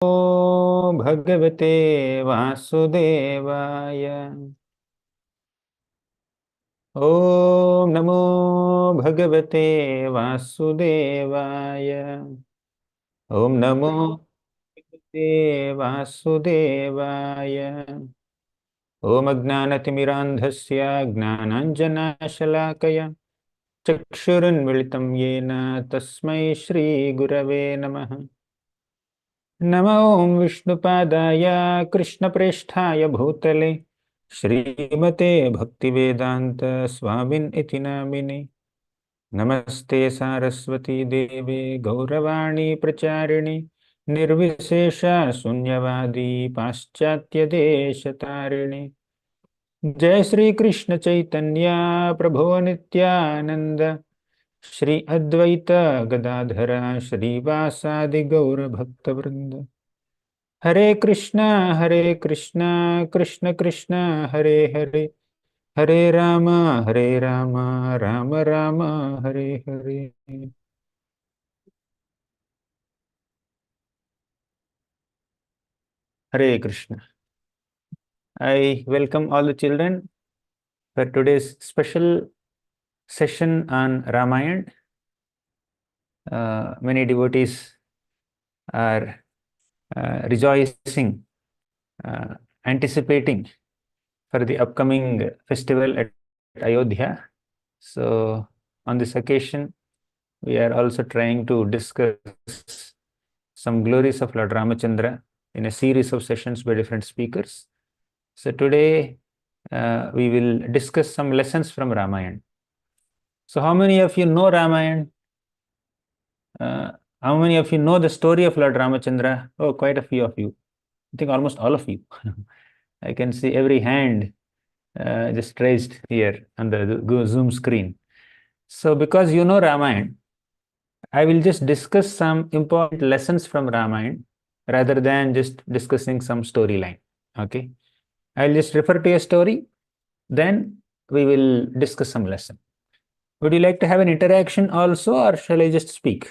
भगवते वासुदेवाय। ओम नमो भगवते वासुदेवाय। ओम नमो भगवते वासुदेवाय। ओम अज्ञानतिमिरान्धस्य ज्ञानाञ्जनशलाकया चक्षुरुन्मिलितं येन तस्मै श्रीगुरवे नमः। नमो ॐ विष्णुपादाय कृष्णप्रेष्ठाय भूतले श्रीमते भक्तिवेदान्त स्वामिन् इति नामिने। नमस्ते सारस्वती देवे गौरवाणी प्रचारिणि निर्विशेष शून्यवादी पाश्चात्यदेशतारिणि। जय श्री कृष्ण चैतन्य प्रभो नित्यानंद श्री अद्वैत गदाधर श्रीवासादि गौर भक्तवृंद। हरे कृष्णा कृष्ण कृष्ण हरे हरे, हरे Ram Ram Ram Hare Hare. Hare Krishna. I welcome all the children for today's special session on Ramayan. Many devotees are rejoicing, anticipating for the upcoming festival at Ayodhya. So, on this occasion, we are also trying to discuss some glories of Lord Ramachandra in a series of sessions by different speakers. So, today we will discuss some lessons from Ramayan. So, how many of you know Ramayan? How many of you know the story of Lord Ramachandra? Oh, quite a few of you. I think almost all of you. I can see every hand just raised here on the Zoom screen. So, because you know Ramayan, I will just discuss some important lessons from Ramayan rather than just discussing some storyline. Okay, I'll just refer to a story, then we will discuss some lesson. Would you like to have an interaction also, or shall I just speak?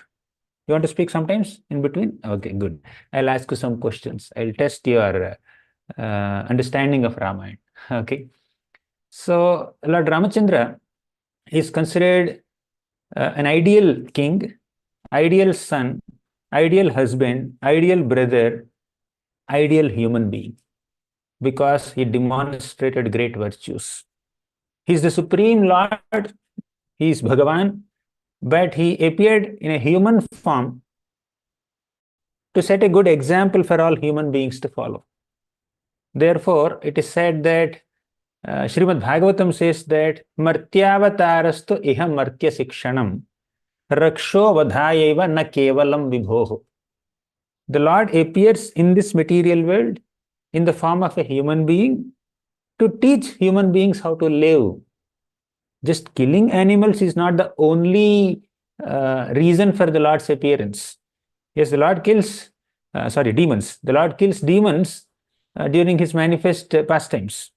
You want to speak sometimes in between? Okay, good. I'll ask you some questions. I'll test your understanding of Ramayana. Okay. So, Lord Ramachandra is considered an ideal king, ideal son, ideal husband, ideal brother, ideal human being, because he demonstrated great virtues. He is the Supreme Lord, he is Bhagavan, but he appeared in a human form to set a good example for all human beings to follow. Therefore, it is said that Srimad Bhagavatam says that Martyavatarastu iha martya sikshanam raksho vadhayeva na kevalam vibhoho. The Lord appears in this material world in the form of a human being to teach human beings how to live. Just killing animals is not the only reason for the Lord's appearance. Yes, the Lord kills, demons. The Lord kills demons during his manifest pastimes.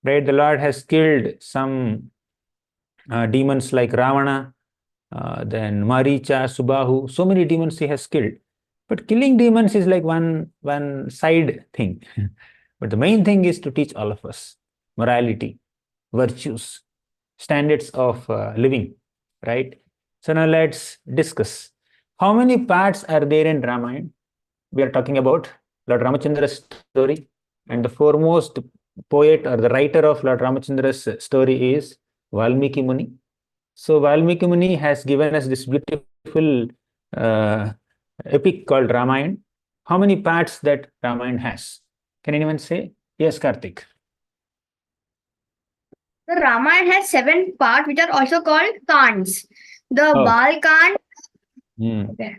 Right? The Lord has killed some demons like Ravana, then Maricha, Subahu. So many demons he has killed. But killing demons is like one side thing. But the main thing is to teach all of us morality, virtues, standards of living, right? So now let's discuss. How many parts are there in Ramayana? We are talking about Lord Ramachandra's story, and the foremost poet or the writer of Lord Ramachandra's story is Valmiki Muni. So Valmiki Muni has given us this beautiful epic called Ramayan. How many parts that Ramayan has? Can anyone say? Yes, Karthik. The Ramayana has 7 parts, which are also called Kands. The Balakanda, okay.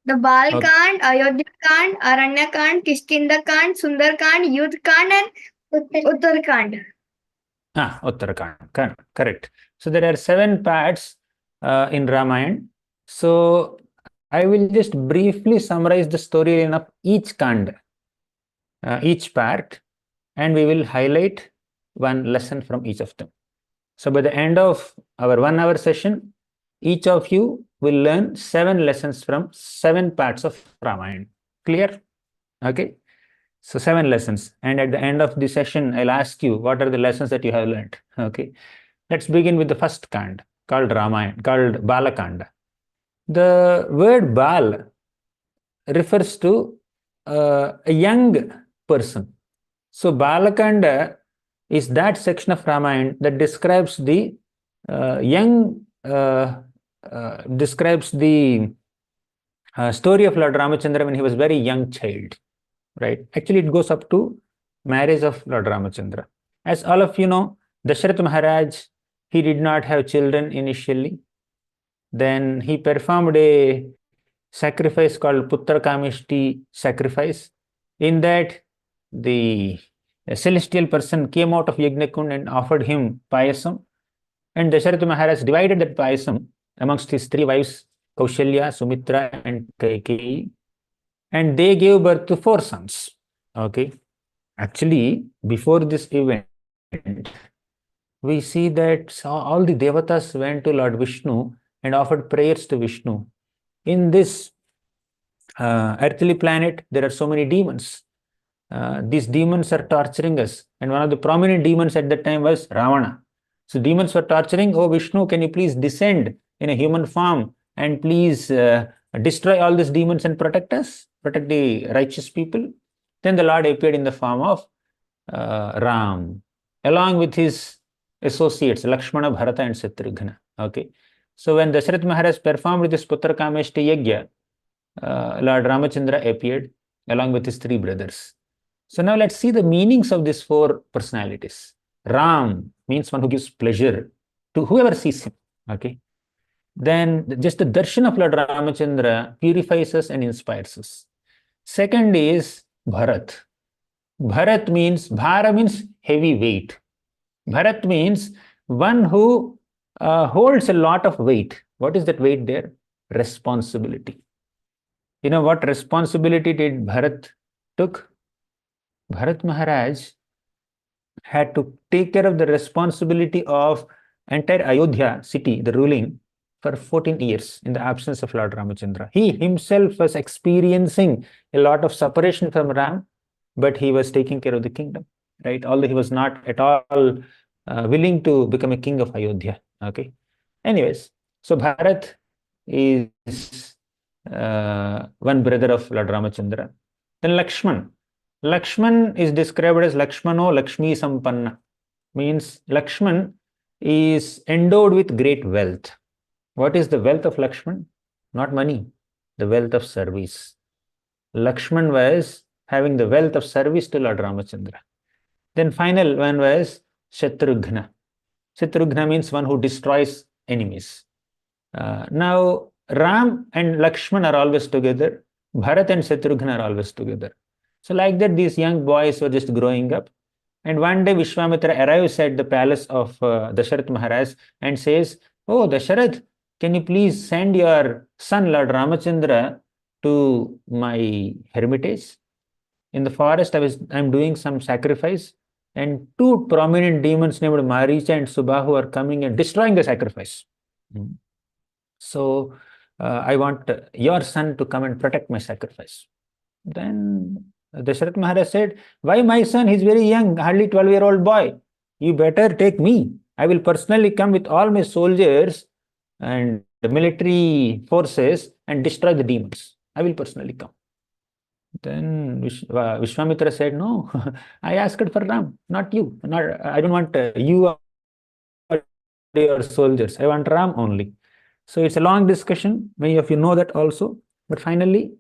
The Balakanda, Ayodhyakanda, Aranyakanda, Kishkindhakanda, Sundarakanda, Yuddhakanda, and Uttarakhand. Uttarakhand, correct. So there are 7 parts in Ramayana. So I will just briefly summarize the storyline of each Kanda, each part, and we will highlight one lesson from each of them. So by the end of our 1 hour session, each of you will learn 7 lessons from 7 parts of Ramayana. Clear? Okay. So 7 lessons. And at the end of the session, I'll ask you, what are the lessons that you have learned? Okay. Let's begin with the first kand called Ramayan, called Balakanda. The word Bal refers to a young person. So Balakanda is that section of Ramayana that describes the story of Lord Ramachandra when he was very young child, right? Actually, it goes up to marriage of Lord Ramachandra. As all of you know, Dasharath Maharaj, he did not have children initially. Then he performed a sacrifice called Putra Kamishti sacrifice. In that, the celestial person came out of Yajnakund and offered him payasam. And Dasharath Maharaj divided that payasam amongst his 3 wives, Kaushalya, Sumitra, and Kaikeyi. And they gave birth to 4 sons. Okay. Actually, before this event, we see that all the devatas went to Lord Vishnu and offered prayers to Vishnu. In this earthly planet, there are so many demons. These demons are torturing us. And one of the prominent demons at that time was Ravana. So demons were torturing, oh Vishnu, can you please descend in a human form and please destroy all these demons and protect us, protect the righteous people? Then the Lord appeared in the form of Ram, along with his associates, Lakshmana, Bharata, and Shatrugna. Okay. So when Dasharath Maharaj performed this Putra Kameshti Yajna, Lord Ramachandra appeared along with his 3 brothers. So now let's see the meanings of these 4 personalities. Ram means one who gives pleasure to whoever sees him. Okay. Then just the darshan of Lord Ramachandra purifies us and inspires us. Second is Bharat. Bharat means, Bhara means heavy weight. Bharat means one who holds a lot of weight. What is that weight there? Responsibility. You know what responsibility did Bharat took? Bharat Maharaj had to take care of the responsibility of entire Ayodhya city, the ruling, for 14 years in the absence of Lord Ramachandra. He himself was experiencing a lot of separation from Ram, but he was taking care of the kingdom, right? Although he was not at all willing to become a king of Ayodhya. Okay. Anyways, so Bharat is one brother of Lord Ramachandra. Then Lakshman. Lakshman is described as Lakshmano Lakshmi Sampanna. Means Lakshman is endowed with great wealth. What is the wealth of Lakshman? Not money, the wealth of service. Lakshman was having the wealth of service to Lord Ramachandra. Then final one was Shatrugna. Shatrugna means one who destroys enemies. Now, Ram and Lakshman are always together. Bharat and Shatrugna are always together. So like that, these young boys were just growing up. And one day Vishwamitra arrives at the palace of Dasharath Maharaj and says, oh, Dasharath, can you please send your son Lord Ramachandra to my hermitage? In the forest, I'm doing some sacrifice, and 2 prominent demons named Maricha and Subahu are coming and destroying the sacrifice. So I want your son to come and protect my sacrifice. Then Dasharath Maharaj said, why my son? He's very young, hardly 12-year-old boy. You better take me. I will personally come with all my soldiers and the military forces and destroy the demons. I will personally come. Then Vishwamitra said, no, I asked for Ram, not you. I don't want you or your soldiers. I want Ram only. So it's a long discussion. Many of you know that also. But finally,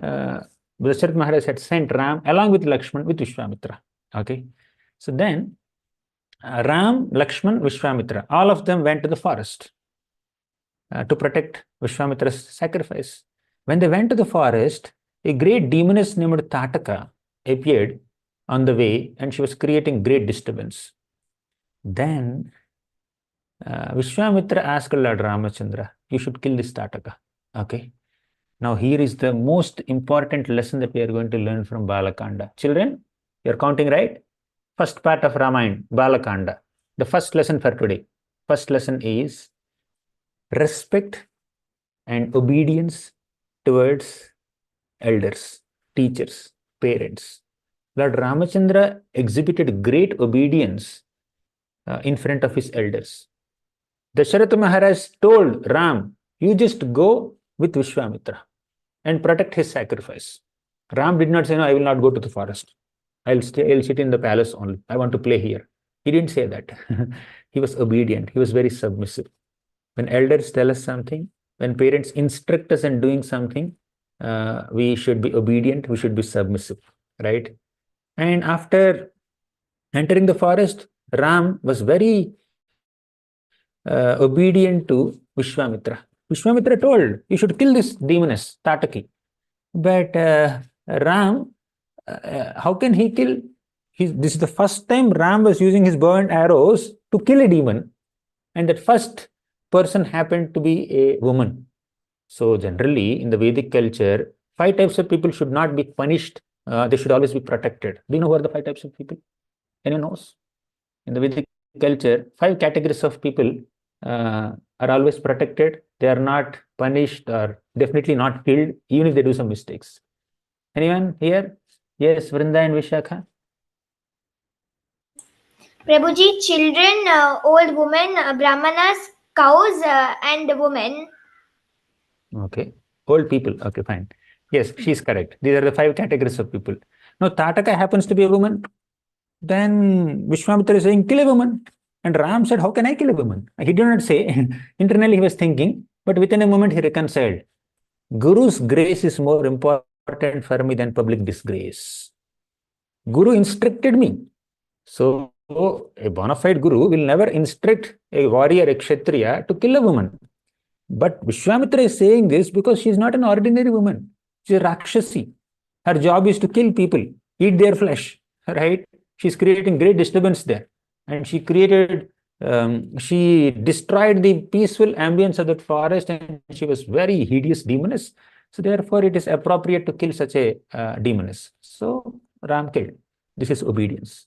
Dasharath Maharaj had sent Ram along with Lakshman with Vishwamitra. Okay. So then Ram, Lakshman, Vishwamitra, all of them went to the forest to protect Vishwamitra's sacrifice. When they went to the forest, a great demoness named Tataka appeared on the way, and she was creating great disturbance. Then Vishwamitra asked Lord Ramachandra, you should kill this Tataka. Okay. Now here is the most important lesson that we are going to learn from Balakanda. Children, you're counting right? First part of Ramayana, Balakanda. The first lesson for today. First lesson is respect and obedience towards elders, teachers, parents. Lord Ramachandra exhibited great obedience in front of his elders. Dasharatha Maharaj told Ram, you just go with Vishwamitra and protect his sacrifice. Ram did not say, no, I will not go to the forest. I'll sit in the palace only. I want to play here. He didn't say that. He was obedient. He was very submissive. When elders tell us something, when parents instruct us in doing something, we should be obedient. We should be submissive, right? And after entering the forest, Ram was very obedient to Vishwamitra. Vishwamitra told, you should kill this demoness, Tataki. But Ram, how can he kill? This is the first time Ram was using his bow and arrows to kill a demon. And that first person happened to be a woman. So generally, in the Vedic culture, 5 types of people should not be punished. They should always be protected. Do you know who are the 5 types of people? Anyone knows? In the Vedic culture, 5 categories of people are always protected. They are not punished or definitely not killed, even if they do some mistakes. Anyone here? Yes, Vrinda and Vishakha? Prabhuji, children, old women, brahmanas, cows, and women. Okay. Old people. Okay, fine. Yes, she's correct. These are the 5 categories of people. Now, Tataka happens to be a woman. Then Vishwamitra is saying, kill a woman. And Ram said, how can I kill a woman? He did not say. Internally, he was thinking, but within a moment, he reconciled. Guru's grace is more important for me than public disgrace. Guru instructed me. So, a bona fide guru will never instruct a warrior, a kshatriya, to kill a woman. But Vishwamitra is saying this because she is not an ordinary woman. She is a Rakshasi. Her job is to kill people, eat their flesh, right? She's creating great disturbance there. And she destroyed the peaceful ambience of that forest, and she was very hideous demoness. So therefore, it is appropriate to kill such a demoness. So Ram killed. This is obedience.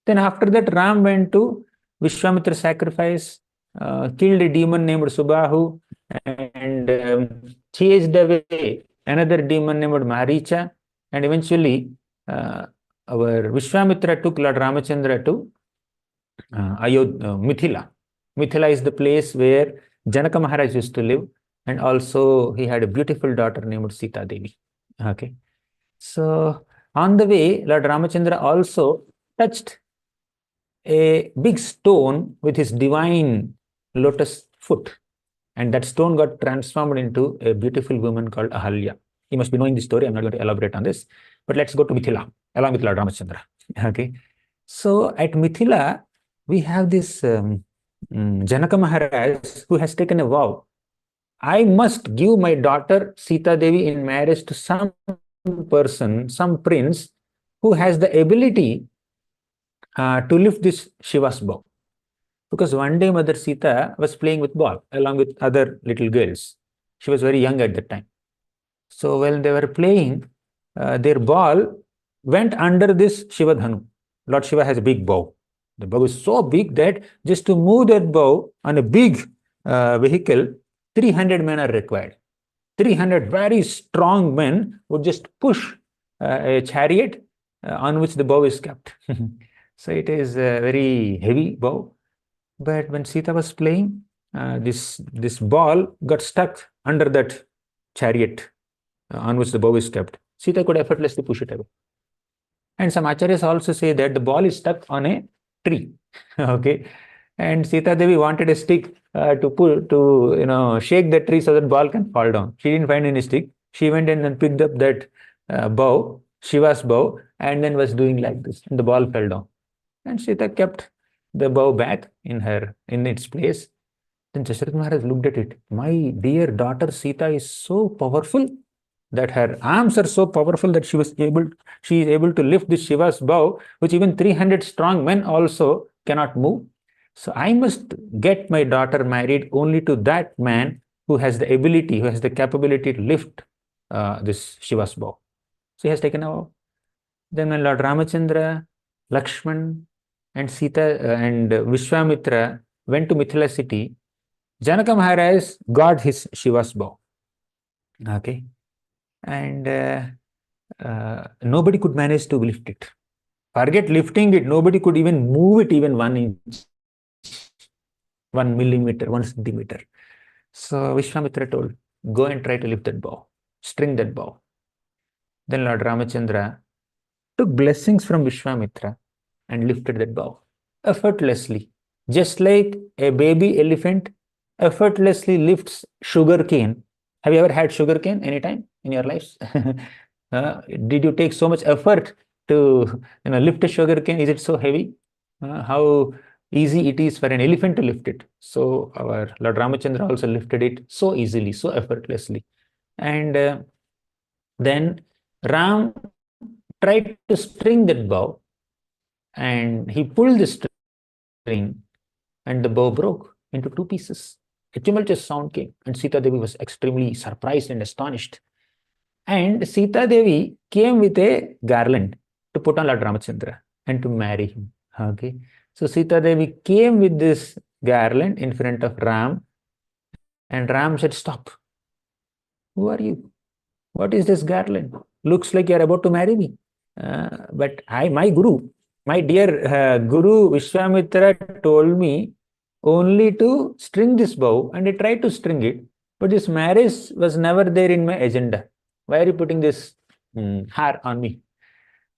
Then after that, Ram went to Vishwamitra sacrifice, killed a demon named Subahu, and chased away another demon named Maricha, and eventually our Vishwamitra took Lord Ramachandra to Mithila. Mithila is the place where Janaka Maharaj used to live, and also he had a beautiful daughter named Sita Devi. Okay, so on the way, Lord Ramachandra also touched a big stone with his divine lotus foot, and that stone got transformed into a beautiful woman called Ahalya. You must be knowing the story. I'm not going to elaborate on this, but let's go to Mithila along with Lord Ramachandra. Okay, so at Mithila, we have this Janaka Maharaj who has taken a vow. I must give my daughter Sita Devi in marriage to some person, some prince who has the ability to lift this Shiva's bow. Because one day Mother Sita was playing with ball along with other little girls. She was very young at that time. So when they were playing, their ball went under this Shiva Dhanu. Lord Shiva has a big bow. The bow is so big that just to move that bow on a big vehicle, 300 men are required. 300 very strong men would just push a chariot on which the bow is kept. So it is a very heavy bow. But when Sita was playing, this ball got stuck under that chariot on which the bow is kept. Sita could effortlessly push it away. And some acharyas also say that the ball is stuck on a tree. Okay, and Sita Devi wanted a stick to shake the tree so that ball can fall down. She didn't find any stick. She went in and picked up that bow, Shiva's bow, and then was doing like this, and the ball fell down. And Sita kept the bow back in its place. Then Dasharatha Maharaj looked at it. My dear daughter Sita is so powerful that her arms are so powerful that she is able to lift this Shiva's bow, which even 300 strong men also cannot move. So I must get my daughter married only to that man who has the ability, who has the capability to lift this Shiva's bow. So he has taken a vow. Then when Lord Ramachandra, Lakshman, and Sita and Vishwamitra went to Mithila city, Janaka Maharaj got his Shiva's bow. Okay. And nobody could manage to lift it. Forget lifting it, nobody could even move it even 1 inch, 1 millimeter, 1 centimeter. So Vishwamitra told, go and try to lift that bow, string that bow. Then Lord Ramachandra took blessings from Vishwamitra and lifted that bow effortlessly, just like a baby elephant effortlessly lifts sugar cane. Have you ever had sugar cane anytime in your lives? Did you take so much effort to lift a sugar cane? Is it so heavy? How easy it is for an elephant to lift it. So our Lord Ramachandra also lifted it so easily, so effortlessly. And then Ram tried to string that bow, and he pulled the string, and the bow broke into 2 pieces. A tumultuous sound came, and Sita Devi was extremely surprised and astonished. And Sita Devi came with a garland to put on Lord Ramachandra and to marry him. Okay. So Sita Devi came with this garland in front of Ram, and Ram said, "Stop. Who are you? What is this garland? Looks like you're about to marry me." But my Guru, my dear Guru Vishwamitra told me only to string this bow, and I tried to string it, but this marriage was never there in my agenda. Why are you putting this har on me?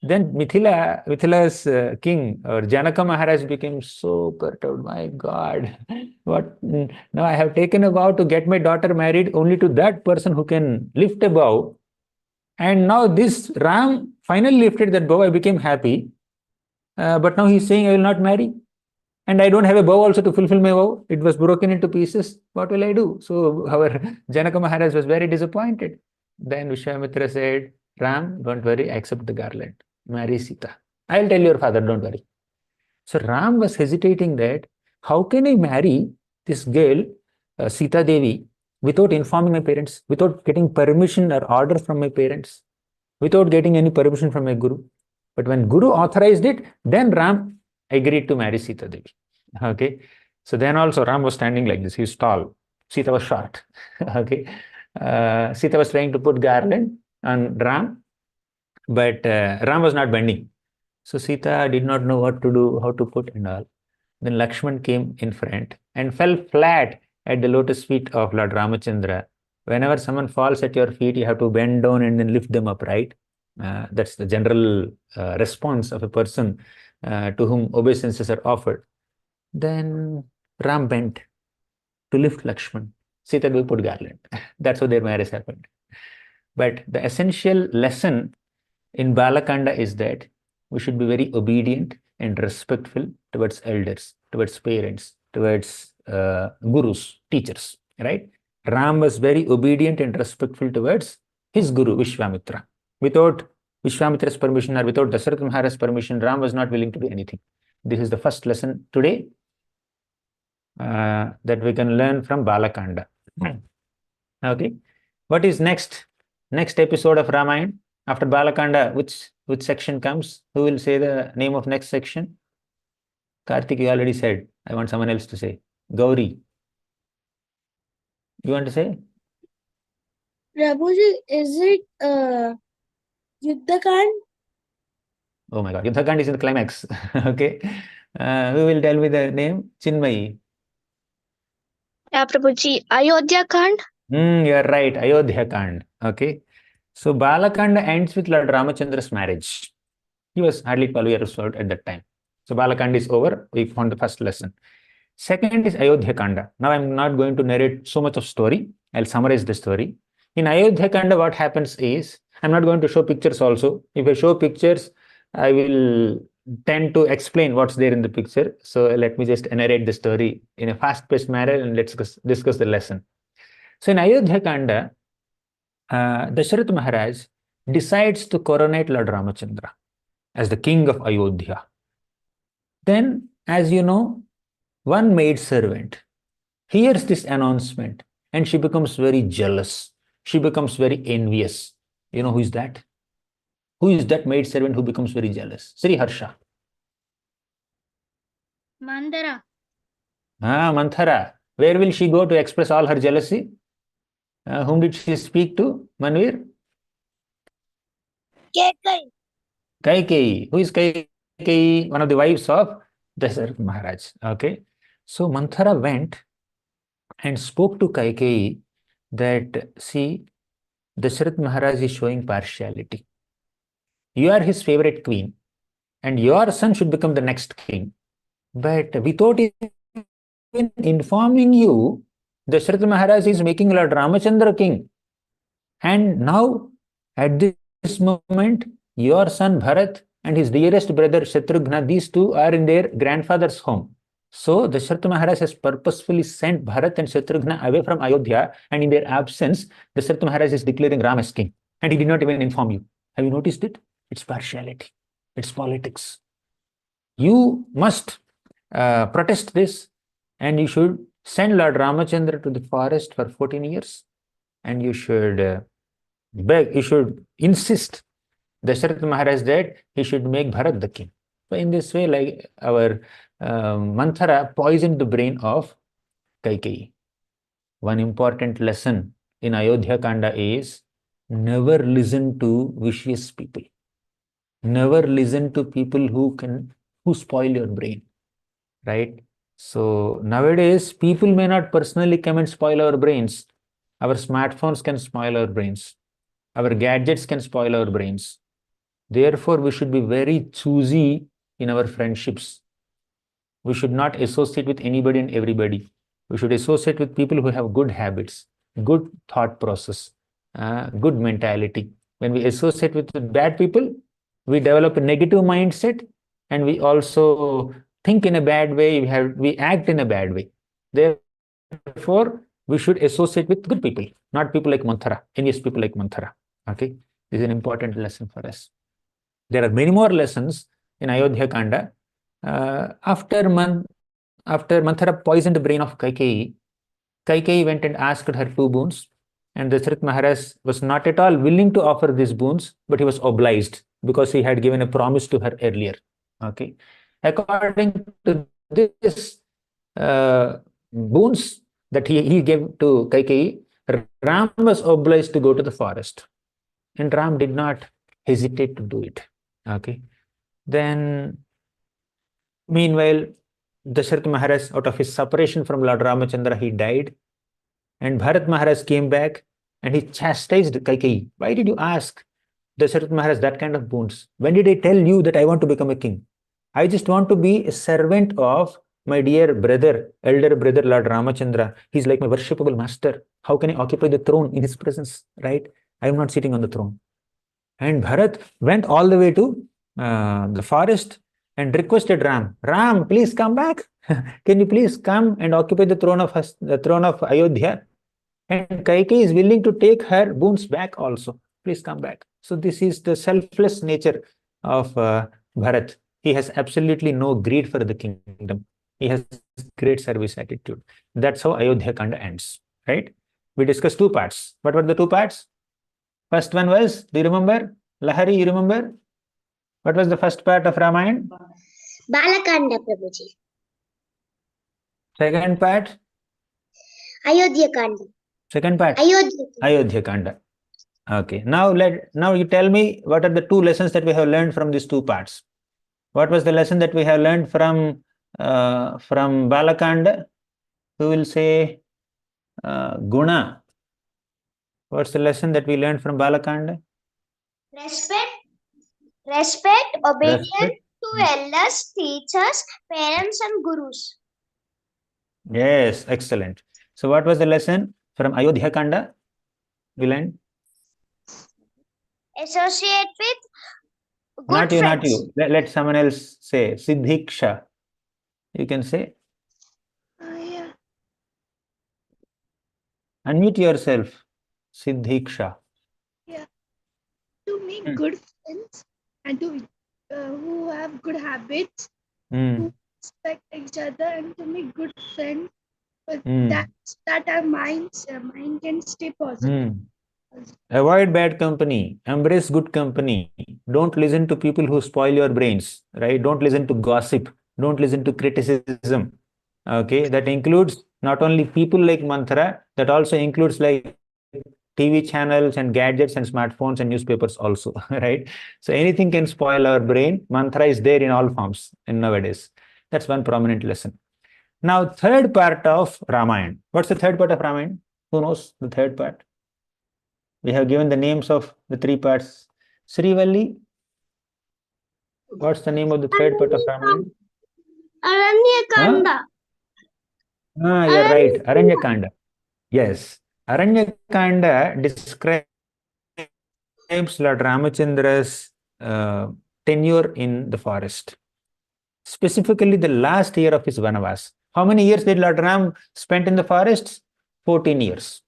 Then Mithila's king or Janaka Maharaj became so perturbed. My God, what? Now I have taken a vow to get my daughter married only to that person who can lift a bow. And now this Ram finally lifted that bow. I became happy. But now he's saying I will not marry. And I don't have a bow also to fulfill my vow. It was broken into pieces. What will I do? So our Janaka Maharaj was very disappointed. Then Vishwamitra said, Ram, don't worry, accept the garland. Marry Sita. I'll tell your father, don't worry. So Ram was hesitating that, how can I marry this girl, Sita Devi, without informing my parents, without getting permission or order from my parents, without getting any permission from my Guru? But when Guru authorized it, then Ram agreed to marry Sita Devi. Okay. So then also Ram was standing like this. He was tall. Sita was short. Okay. Sita was trying to put garland on Ram, but Ram was not bending. So Sita did not know what to do, how to put and all. Then Lakshman came in front and fell flat at the lotus feet of Lord Ramachandra. Whenever someone falls at your feet, you have to bend down and then lift them up, right? That's the general response of a person to whom obeisances are offered. Then Ram bent to lift Lakshman. Sita will put garland. That's how their marriage happened. But the essential lesson in Balakanda is that we should be very obedient and respectful towards elders, towards parents, towards gurus, teachers, right? Ram was very obedient and respectful towards his guru, Vishwamitra. Without Vishwamitra's permission or without Dasarath Maharaj's permission, Ram was not willing to do anything. This is the first lesson today that we can learn from Balakanda. Okay. What is next? Next episode of Ramayana? After Balakanda, which section comes? Who will say the name of next section? Karthik, you already said. I want someone else to say. Gauri. You want to say? Prabhuji, is it Yuddhakanda? Oh my God, Yuddhakanda is in the climax. Okay. Who will tell me the name? Chinmayi. Yeah, Prabhuji. Ayodhyakanda. You're right. Ayodhyakanda. Okay. So Balakanda ends with Lord Ramachandra's marriage. He was hardly 12 years old at that time. So Balakanda is over. We found the first lesson. Second is Ayodhyakanda. Now I'm not going to narrate so much of story. I'll summarize the story. In Ayodhyakanda, what happens is, I'm not going to show pictures also. If I show pictures, I will tend to explain what's there in the picture. So let me just narrate the story in a fast-paced manner and let's discuss the lesson. So in Ayodhyakanda, Dasarath Maharaj decides to coronate Lord Ramachandra as the king of Ayodhya. Then, as you know, one maid servant hears this announcement and she becomes very jealous. She becomes very envious. You know who is that? Who is that maid servant who becomes very jealous? Sri Harsha. Mandara. Manthara. Where will she go to express all her jealousy? Whom did she speak to? Manvir? Kaikeyi. Who is Kaikeyi? One of the wives of Dasharatha Maharaj. Okay. So Manthara went and spoke to Kaikeyi that, see, Dasharatha Maharaj is showing partiality. You are his favorite queen, and your son should become the next king. But without even informing you, Dasharatha Maharaj is making Lord Ramachandra king. And now, at this moment, your son Bharat and his dearest brother Shatrughna, these two are in their grandfather's home. So, Dasharatha Maharaj has purposefully sent Bharat and Shatrughna away from Ayodhya, and in their absence, Dasharatha Maharaj is declaring Ram as king. And he did not even inform you. Have you noticed it? It's partiality. It's politics. You must protest this, and you should send Lord Ramachandra to the forest for 14 years, and you should beg, you should insist Dasharatha Maharaj that he should make Bharat the king. So in this way, like our Manthara poisoned the brain of Kaikeyi. One important lesson in Ayodhyakanda is never listen to vicious people. Never listen to people who spoil your brain, right? So nowadays, people may not personally come and spoil our brains. Our smartphones can spoil our brains. Our gadgets can spoil our brains. Therefore, we should be very choosy in our friendships. We should not associate with anybody and everybody. We should associate with people who have good habits, good thought process, good mentality. When we associate with bad people, we develop a negative mindset, and we also think in a bad way, we act in a bad way. Therefore, we should associate with good people, not people like Manthara, envious people like Manthara. Okay, this is an important lesson for us. There are many more lessons in Ayodhyakanda. After Manthara poisoned the brain of Kaikeyi, Kaikeyi went and asked her 2 boons, and Dasharatha Maharaj was not at all willing to offer these boons, but he was obliged because he had given a promise to her earlier. Okay, according to this boons that he gave to Kaikeyi, Ram was obliged to go to the forest, and Ram did not hesitate to do it. Okay, then meanwhile, Dasharatha Maharaj, out of his separation from Lord Ramachandra, he died, and Bharat Maharaj came back and he chastised Kaikeyi. Why did you ask Dasharatha Maharaj that kind of boons? When did I tell you that I want to become a king? I just want to be a servant of my dear brother, elder brother, Lord Ramachandra. He's like my worshipable master. How can I occupy the throne in his presence, right? I am not sitting on the throne. And Bharat went all the way to the forest and requested Ram, Ram, please come back. Can you please come and occupy the throne of Ayodhya? And Kaikeyi is willing to take her boons back also. Please come back. So this is the selfless nature of Bharat. He has absolutely no greed for the kingdom. He has great service attitude. That's how Ayodhyakanda ends, right? We discussed 2 parts. What were the 2 parts? First one was, do you remember? Lahari, you remember? What was the first part of Ramayana? Balakanda, Prabhuji. Second part? Ayodhyakanda. Second part? Ayodhyakanda. Ayodhyakanda. Okay. Now you tell me what are the 2 lessons that we have learned from these 2 parts. What was the lesson that we have learned from Balakanda? Who will say Guna? What's the lesson that we learned from Balakanda? Respect, obedience to elders, teachers, parents, and gurus. Yes, excellent. So what was the lesson from Ayodhyakanda we learned? Associate with good Not you, friends. not you. Let someone else say. Siddhiksha. You can say. Yeah. Unmute yourself. Siddhiksha. Yeah. To make good friends and to who have good habits, who respect each other, and to make good friends. But that our mind can stay positive. Avoid bad company. Embrace good company. Don't listen to people who spoil your brains. Right? Don't listen to gossip. Don't listen to criticism. Okay, that includes not only people like Manthara, that also includes like TV channels and gadgets and smartphones and newspapers also, right? So anything can spoil our brain. Mantra is there in all forms in nowadays. That's one prominent lesson. Now, third part of Ramayana. What's the third part of Ramayana? Who knows the third part? We have given the names of the three parts. Srivalli, what's the name of the third part of Ramayana? Aranyakanda. You're right. Aranyakanda. Yes. Aranyakanda describes Lord Ramachandra's tenure in the forest, specifically the last year of his Vanavas. How many years did Lord Ram spend in the forest? 14 years.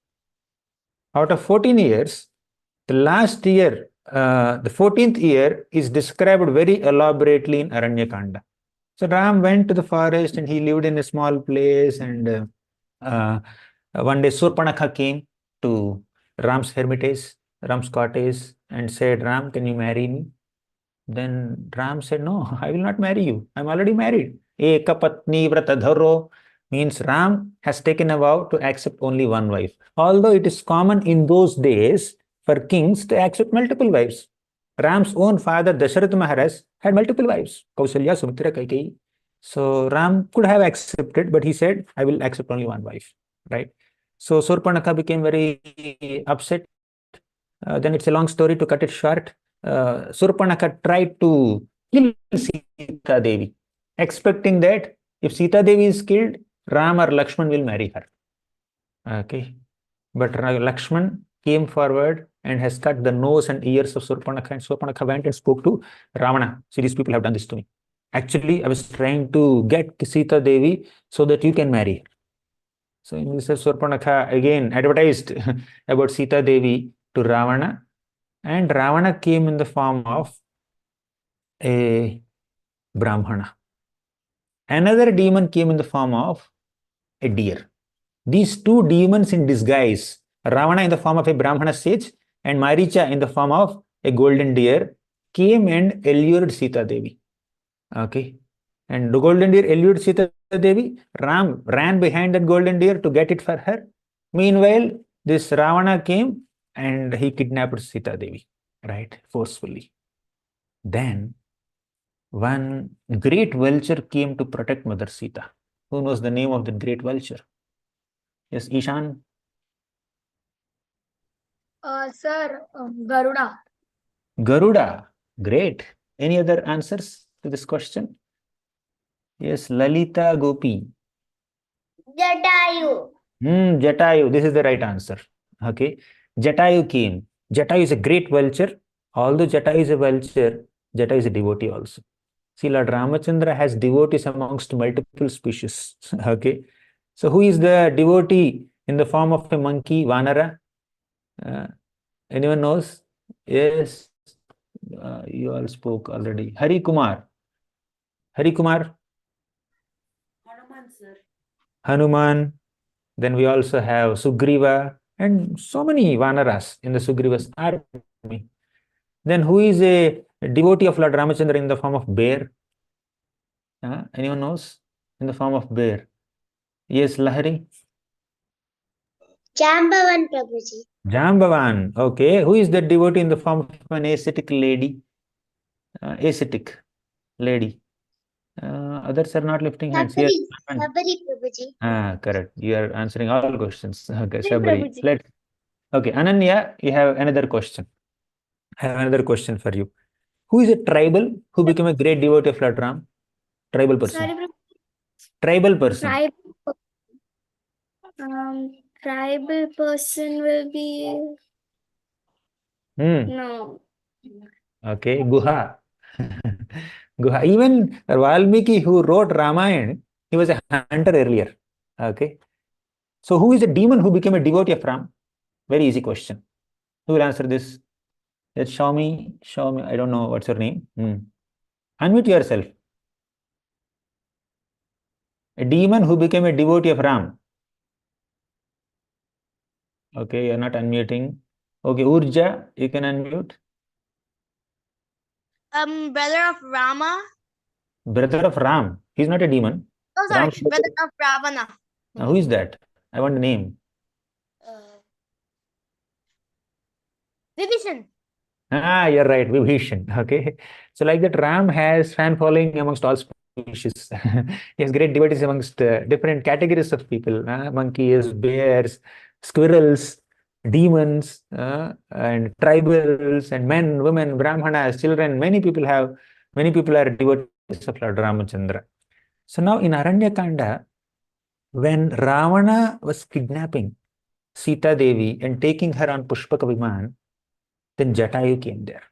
Out of 14 years, the last year, the 14th year is described very elaborately in Aranyakanda. So Ram went to the forest and he lived in a small place, and one day Surpanakha came to Ram's hermitage, Ram's cottage, and said, Ram, can you marry me? Then Ram said, no, I will not marry you. I'm already married. Ekapatni vratadharo means Ram has taken a vow to accept only one wife. Although it is common in those days for kings to accept multiple wives. Ram's own father, Dasharath Maharaj, had multiple wives, Kausalya, Sumitra, Kaikeyi. So Ram could have accepted, but he said, I will accept only one wife, right? So Surpanakha became very upset. Then it's a long story. To cut it short, Surpanakha tried to kill Sita Devi, expecting that if Sita Devi is killed, Ram or Lakshman will marry her. Okay, but Lakshman came forward and has cut the nose and ears of Surpanakha, and Surpanakha went and spoke to Ravana. See, these people have done this to me. Actually, I was trying to get Sita Devi so that you can marry her. So Surpanakha again advertised about Sita Devi to Ravana, and Ravana came in the form of a Brahmana. Another demon came in the form of a deer. These two demons in disguise, Ravana in the form of a Brahmana sage and Maricha in the form of a golden deer, came and allured Sita Devi. Okay. And the golden deer allured Sita Devi. Ram ran behind that golden deer to get it for her. Meanwhile, this Ravana came and he kidnapped Sita Devi, right, forcefully. Then one great vulture came to protect Mother Sita. Who knows the name of the great vulture? Yes, Ishan? Sir, Garuda. Garuda. Great. Any other answers to this question? Yes, Lalita Gopi. Jatayu. Jatayu. This is the right answer. Okay. Jatayu came. Jatayu is a great vulture. Although Jatayu is a vulture, Jatayu is a devotee also. See, Lord Ramachandra has devotees amongst multiple species. Okay. So who is the devotee in the form of a monkey, Vanara? Anyone knows? Yes. You all spoke already. Hari Kumar. Hari Kumar. Hanuman, sir. Hanuman. Then we also have Sugriva and so many Vanaras in the Sugriva's army. Then who is a devotee of Lord Ramachandra in the form of bear? Anyone knows? In the form of bear. Yes, Lahari. Jambavan, Prabhuji. Jambavan. Okay. Who is that devotee in the form of an ascetic lady? Ascetic lady. Others are not lifting hands. Sabari, Yes. Sabari, Prabhuji. Correct. You are answering all questions. Okay, Thank Sabari. Prabhuji. Okay, Ananya, you have another question. I have another question for you. Who is a tribal who became a great devotee of Lord Ram? Tribal person. Sorry, Tribal person. Tribal person will be no. Okay, Guha. Guha. Even Valmiki, who wrote Ramayana, he was a hunter earlier. Okay. So who is a demon who became a devotee of Ram? Very easy question. Who will answer this? Let's show me. I don't know what's your name. Unmute yourself. A demon who became a devotee of Ram. Okay, you're not unmuting. Okay, Urja, you can unmute. Brother of Rama. Brother of Ram. He's not a demon. Oh, sorry, Ram's brother. brother of Ravana. Who is that? I want the name. Vibhishan. You're right, Vibhishan. Okay. So like that, Ram has fan following amongst all species. He has great devotees amongst different categories of people. Monkeys, bears, squirrels, demons, and tribals, and men, women, brahmanas, children. Many people are devotees of Lord Ramachandra. So now in Aranyakanda, when Ravana was kidnapping Sita Devi and taking her on Pushpaka Viman, then Jatayu came there.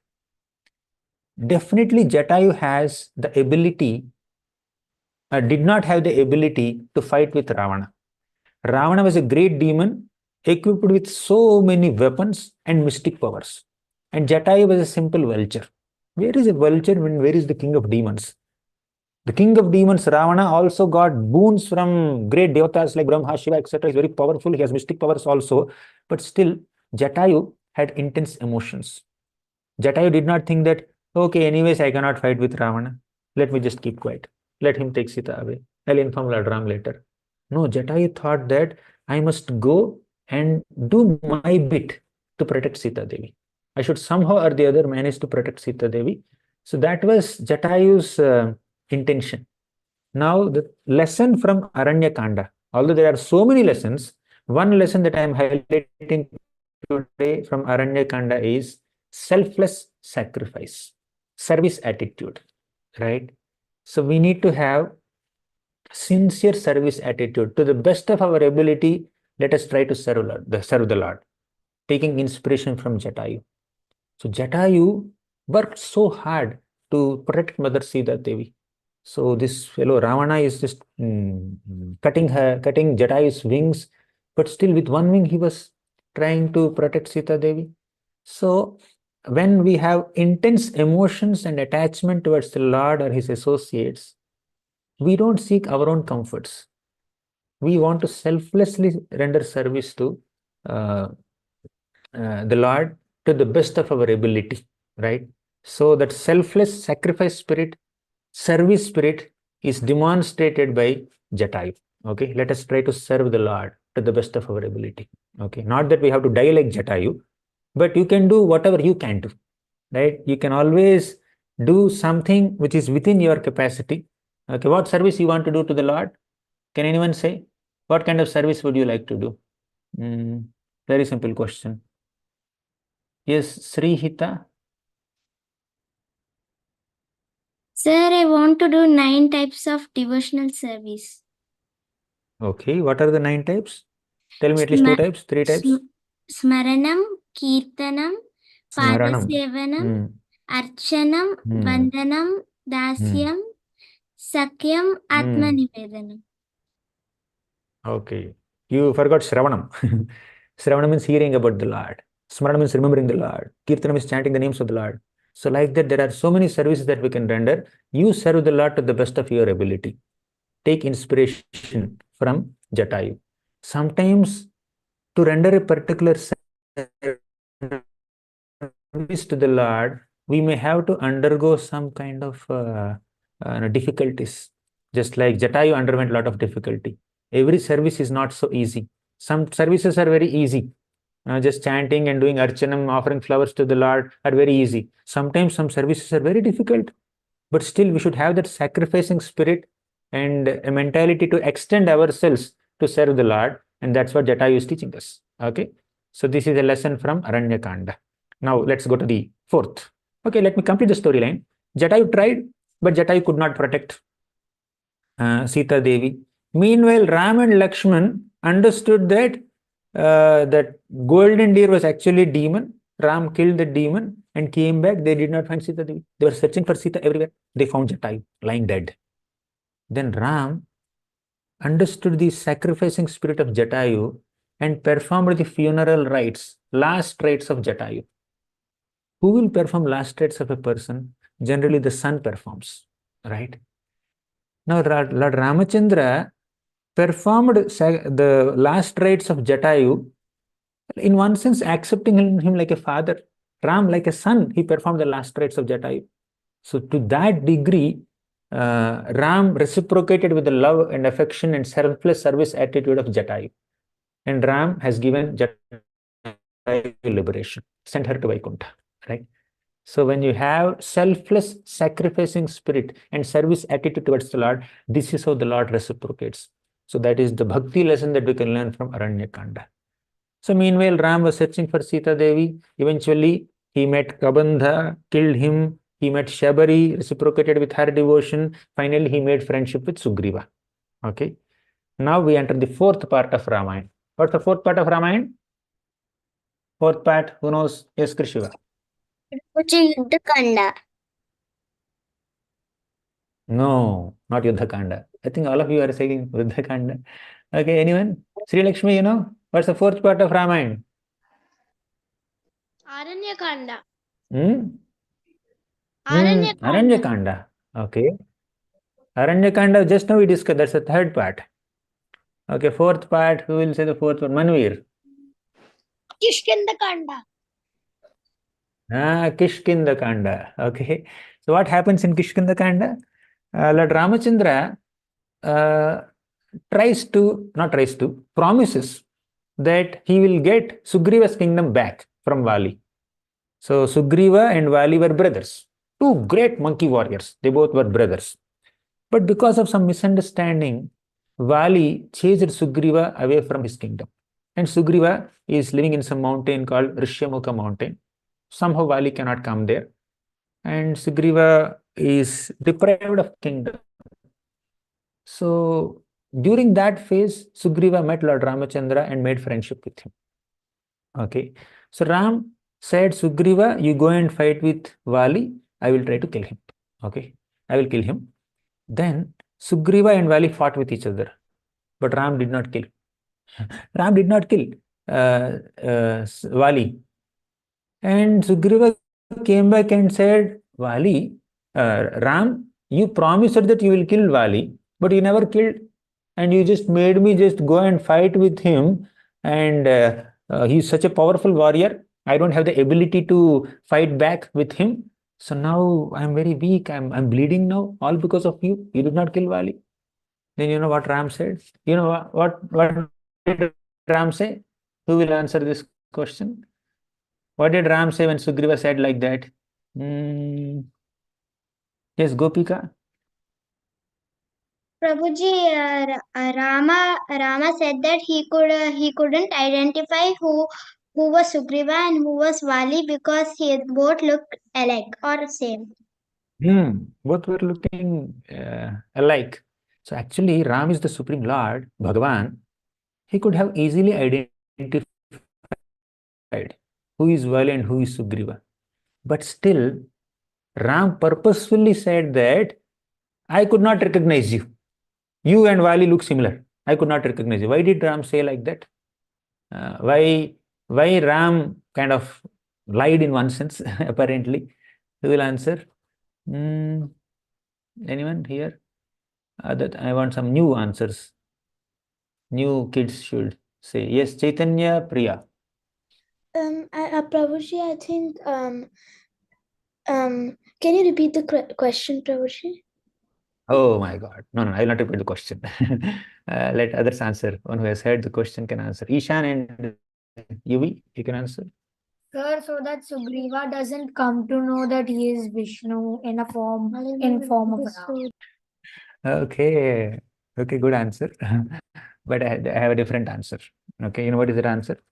Definitely, Jatayu has the ability, did not have the ability to fight with Ravana. Ravana was a great demon equipped with so many weapons and mystic powers. And Jatayu was a simple vulture. Where is a vulture when where is the king of demons? The king of demons, Ravana, also got boons from great devatas like Brahma, Shiva, etc. He's very powerful. He has mystic powers also. But still, Jatayu had intense emotions. Jatayu did not think that, okay, anyways, I cannot fight with Ravana. Let me just keep quiet. Let him take Sita away. I'll inform Lord Ram later. No, Jatayu thought that I must go and do my bit to protect Sita Devi. I should somehow or the other manage to protect Sita Devi. So that was Jatayu's intention. Now, the lesson from Aranyakanda, although there are so many lessons, one lesson that I am highlighting today from Aranyakanda is selfless sacrifice, service attitude, right? So we need to have sincere service attitude. To the best of our ability, let us try to serve the Lord, taking inspiration from Jatayu. So Jatayu worked so hard to protect Mother Sita Devi. So this fellow Ravana is just cutting Jatayu's wings, but still with one wing he was trying to protect Sita Devi. So when we have intense emotions and attachment towards the Lord or his associates, we don't seek our own comforts. We want to selflessly render service to the Lord to the best of our ability, right? So that selfless sacrifice spirit, service spirit is demonstrated by Jatayu. Okay, let us try to serve the Lord to the best of our ability. Okay, not that we have to die like Jatayu, but you can do whatever you can do, right? You can always do something which is within your capacity. Okay, what service you want to do to the Lord? Can anyone say? What kind of service would you like to do? Very simple question. Yes, Srihita. Sir, I want to do 9 types of devotional service. Okay, what are the 9 types? Tell me at least 2 types, 3 types. Smaranam, Kirtanam, Smaranam. Padasevanam, Archanam, Vandanam, Dasyam, Sakyam, Atma Nivedanam. Okay, you forgot Shravanam. Shravanam means hearing about the Lord. Smaranam means remembering the Lord. Kirtanam is chanting the names of the Lord. So like that, there are so many services that we can render. You serve the Lord to the best of your ability. Take inspiration from Jatayu. Sometimes to render a particular service to the Lord, we may have to undergo some kind of difficulties. Just like Jatayu underwent a lot of difficulty. Every service is not so easy. Some services are very easy. Just chanting and doing archanam, offering flowers to the Lord are very easy. Sometimes some services are very difficult, but still we should have that sacrificing spirit and a mentality to extend ourselves to serve the Lord. And that's what Jatayu is teaching us. Okay. So this is a lesson from Aranyakanda. Now let's go to the 4th. Okay, let me complete the storyline. Jatayu tried, but Jatayu could not protect Sita Devi. Meanwhile, Ram and Lakshman understood that that golden deer was actually a demon. Ram killed the demon and came back. They did not find Sita Devi. They were searching for Sita everywhere. They found Jatayu lying dead. Then Ram understood the sacrificing spirit of Jatayu and performed the funeral rites, last rites of Jatayu. Who will perform last rites of a person? Generally, the son performs, right? Now, Lord Ramachandra performed the last rites of Jatayu, in one sense, accepting him like a father. Ram, like a son, he performed the last rites of Jatayu. So, to that degree, Ram reciprocated with the love and affection and selfless service attitude of Jatayu. And Ram has given Jatayu liberation, sent her to Vaikuntha, right? So when you have selfless, sacrificing spirit and service attitude towards the Lord, this is how the Lord reciprocates. So that is the bhakti lesson that we can learn from Aranyakanda. So meanwhile, Ram was searching for Sita Devi. Eventually, he met Kabandha, killed him. He met Shabari, reciprocated with her devotion. Finally, he made friendship with Sugriva. Okay. Now we enter the fourth part of Ramayana. What's the fourth part of Ramayana? Fourth part, who knows? Yes, Krishiva. Yuddhakanda. No, not Yuddhakanda. I think all of you are saying Yuddhakanda. Okay, anyone? Sri Lakshmi, you know? What's the fourth part of Ramayana? Aranyakanda. Aranyakanda. Okay. Aranyakanda, just now we discussed, that's the third part. Okay, fourth part, who will say the fourth one? Manvir. Kishkindhakanda. Kishkindhakanda. Okay. So what happens in Kishkindhakanda? Lord Ramachandra promises that he will get Sugriva's kingdom back from Vali. So Sugriva and Vali were brothers, two great monkey warriors. They both were brothers. But because of some misunderstanding, Vali chased Sugriva away from his kingdom. And Sugriva is living in some mountain called Rishyamukha mountain. Somehow Vali cannot come there. And Sugriva is deprived of kingdom. So during that phase, Sugriva met Lord Ramachandra and made friendship with him. Okay. So Ram said, Sugriva, you go and fight with Vali. I will try to kill him. Okay. I will kill him. Then Sugriva and Vali fought with each other. But Ram did not kill. Ram did not kill Vali. And Sugriva came back and said, Vali, Ram, you promised that you will kill Vali, but you never killed. And you just made me just go and fight with him. And he's such a powerful warrior. I don't have the ability to fight back with him. So now I'm very weak. I'm bleeding now, all because of you. You did not kill Vali. Then you know what Ram said? You know what did Ram say? Who will answer this question? What did Ram say when Sugriva said like that? Yes, Gopika. Prabhuji, Rama said that he couldn't identify who was Sugriva and who was Vali because both looked alike or same. Both were looking alike. So actually, Ram is the Supreme Lord, Bhagavan. He could have easily identified who is Vali and who is Sugriva. But still, Ram purposefully said that I could not recognize you. You and Vali look similar. I could not recognize you. Why did Ram say like that? Why Ram kind of lied in one sense, apparently? Who will answer? Anyone here? That I want some new answers. New kids should say. Yes, Chaitanya, Priya. Prabhuji, I think, can you repeat the question, Prabhuji? Oh my God. No, I will not repeat the question. Let others answer. One who has heard the question can answer. Ishan and Yuvi, you can answer. Sir, so that Sugriva doesn't come to know that he is Vishnu in form of Ram. Okay, good answer. But I have a different answer. Okay, you know what is that answer?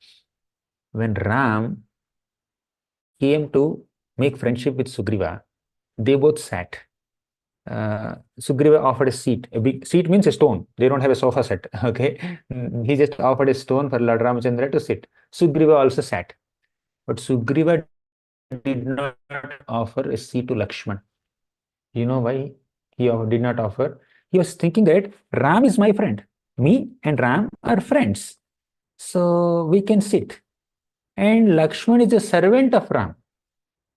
When Ram came to make friendship with Sugriva, they both sat. Sugriva offered a seat. A big seat means a stone. They don't have a sofa set. Okay, he just offered a stone for Lord Ramachandra to sit. Sugriva also sat, but Sugriva did not offer a seat to Lakshman. You know why he did not offer? He was thinking that Ram is my friend. Me and Ram are friends, so we can sit. And Lakshman is a servant of Ram.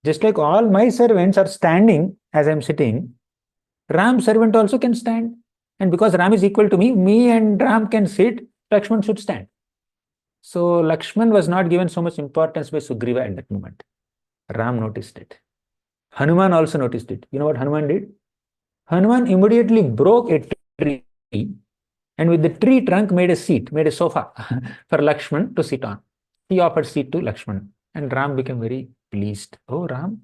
Just like all my servants are standing as I'm sitting, Ram's servant also can stand. And because Ram is equal to me and Ram can sit, Lakshman should stand. So Lakshman was not given so much importance by Sugriva at that moment. Ram noticed it. Hanuman also noticed it. You know what Hanuman did? Hanuman immediately broke a tree and with the tree trunk made a seat, made a sofa for Lakshman to sit on. he offered seat to Lakshman, and Ram became very pleased. Oh, Ram,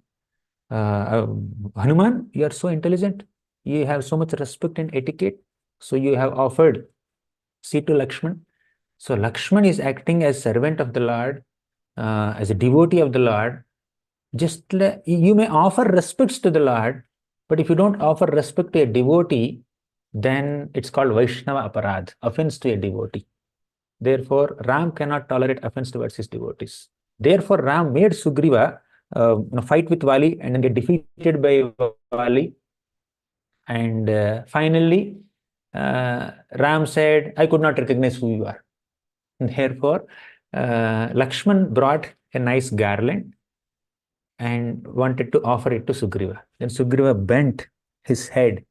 Hanuman, you are so intelligent. You have so much respect and etiquette. So you have offered seat to Lakshman. So Lakshman is acting as servant of the Lord, as a devotee of the Lord. You may offer respects to the Lord, but if you don't offer respect to a devotee, then it's called Vaishnava Aparad, offense to a devotee. Therefore, Ram cannot tolerate offense towards his devotees. Therefore, Ram made Sugriva fight with Vali and then get defeated by Vali. And finally, Ram said, I could not recognize who you are. And therefore, Lakshman brought a nice garland and wanted to offer it to Sugriva. Then Sugriva bent his head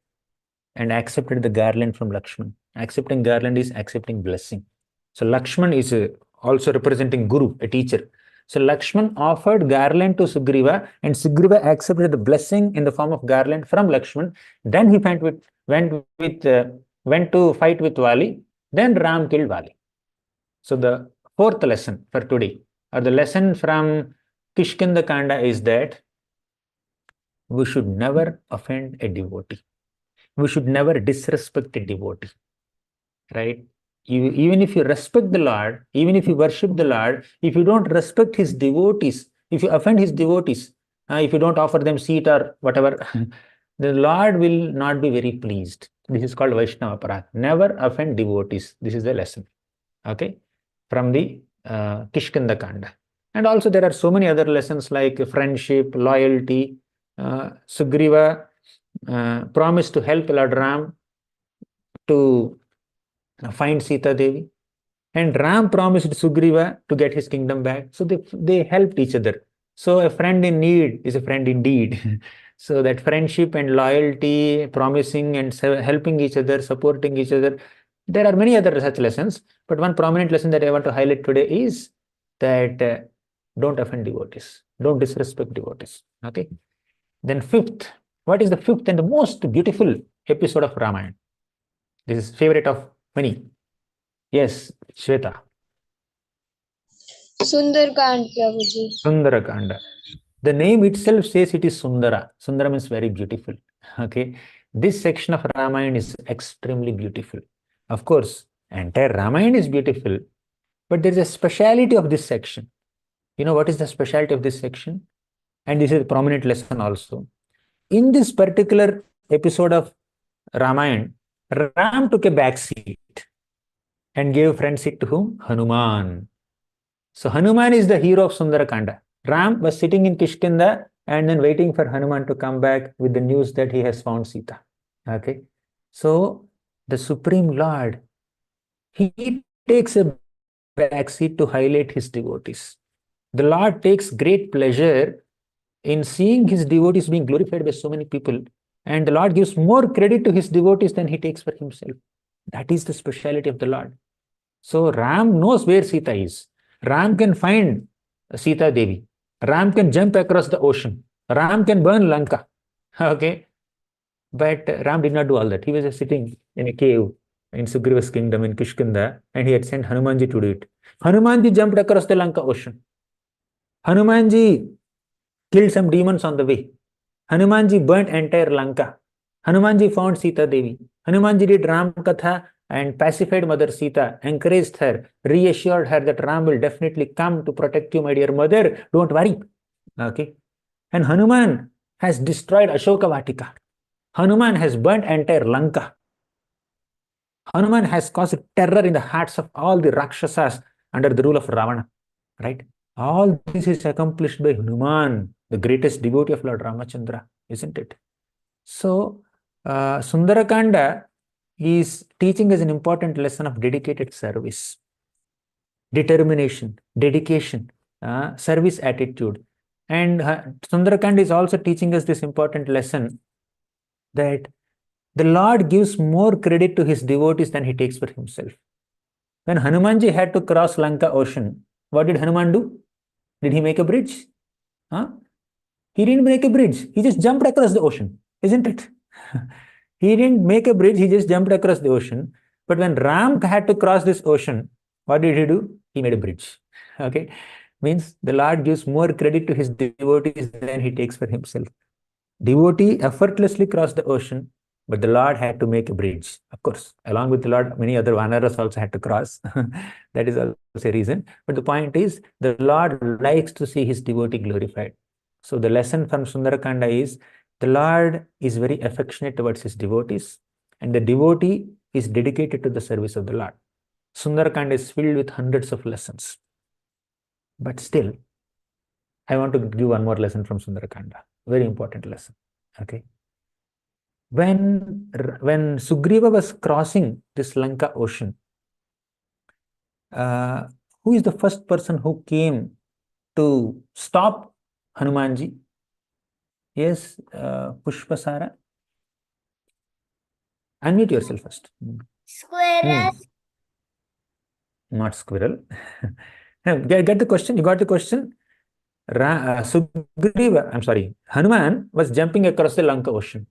and accepted the garland from Lakshman. Accepting garland is accepting blessing. So Lakshman is also representing Guru, a teacher. So Lakshman offered garland to Sugriva, and Sugriva accepted the blessing in the form of garland from Lakshman. Then he went to fight with Vali. Then Ram killed Vali. So the fourth lesson for today, or the lesson from Kishkindhakanda, is that we should never offend a devotee. We should never disrespect a devotee, right? Even if you respect the Lord, even if you worship the Lord, if you don't respect his devotees, if you offend his devotees, if you don't offer them seat or whatever, the Lord will not be very pleased. This is called Vaishnava Aparad. Never offend devotees. This is the lesson, okay, from the Kishkindhakanda. And also there are so many other lessons like friendship, loyalty. Sugriva promised to help Lord Ram to find Sita Devi, and Ram promised Sugriva to get his kingdom back. So they helped each other. So a friend in need is a friend indeed. So that friendship and loyalty, promising and helping each other, supporting each other. There are many other such lessons, but one prominent lesson that I want to highlight today is that don't offend devotees, don't disrespect devotees. Okay. Then fifth, what is the fifth and the most beautiful episode of Ramayana? This is favorite of many. Yes, Shweta. Sundarakanda, Prabhuji. Sundarakanda. The name itself says it is Sundara. Sundara means very beautiful. Okay. This section of Ramayana is extremely beautiful. Of course, entire Ramayana is beautiful, but there is a speciality of this section. You know what is the speciality of this section? And this is a prominent lesson also. In this particular episode of Ramayana, Ram took a back seat and gave front seat to whom? Hanuman. So Hanuman is the hero of Sundarakanda. Ram was sitting in Kishkinda and then waiting for Hanuman to come back with the news that he has found Sita. Okay. So the Supreme Lord, he takes a back seat to highlight his devotees. The Lord takes great pleasure in seeing his devotees being glorified by so many people, and the Lord gives more credit to his devotees than he takes for himself. That is the speciality of the Lord. So Ram knows where Sita is. Ram can find Sita Devi. Ram can jump across the ocean. Ram can burn Lanka. Okay. But Ram did not do all that. He was just sitting in a cave in Sugriva's kingdom in Kishkinda, and he had sent Hanumanji to do it. Hanumanji jumped across the Lanka ocean. Hanumanji killed some demons on the way. Hanumanji burnt entire Lanka. Hanumanji found Sita Devi. Hanumanji did Ram Katha and pacified Mother Sita, encouraged her, reassured her that Ram will definitely come to protect you, my dear mother. Don't worry. Okay. And Hanuman has destroyed Ashoka Vatika. Hanuman has burnt entire Lanka. Hanuman has caused terror in the hearts of all the Rakshasas under the rule of Ravana. Right? All this is accomplished by Hanuman, the greatest devotee of Lord Ramachandra, isn't it? So, Sundarakanda is teaching us an important lesson of dedicated service, determination, dedication, service attitude. And Sundarakanda is also teaching us this important lesson that the Lord gives more credit to his devotees than he takes for himself. When Hanumanji had to cross Lanka ocean, what did Hanuman do? Did he make a bridge? He didn't make a bridge. He just jumped across the ocean, isn't it? He didn't make a bridge. He just jumped across the ocean. But when Ram had to cross this ocean, what did he do? He made a bridge. Okay, means the Lord gives more credit to his devotees than he takes for himself. Devotee effortlessly crossed the ocean, but the Lord had to make a bridge. Of course, along with the Lord, many other Vanaras also had to cross. That is also a reason. But the point is, the Lord likes to see his devotee glorified. So the lesson from Sundarakanda is, the Lord is very affectionate towards his devotees, and the devotee is dedicated to the service of the Lord. Sundarakanda is filled with hundreds of lessons. But still, I want to give one more lesson from Sundarakanda. Very important lesson. Okay. When Sugriva was crossing this Lanka ocean, who is the first person who came to stop Hanumanji? Yes, Pushpasara. Unmute yourself first. Squirrel. Not squirrel. Get the question? You got the question? Sugriva, I'm sorry, Hanuman was jumping across the Lanka ocean.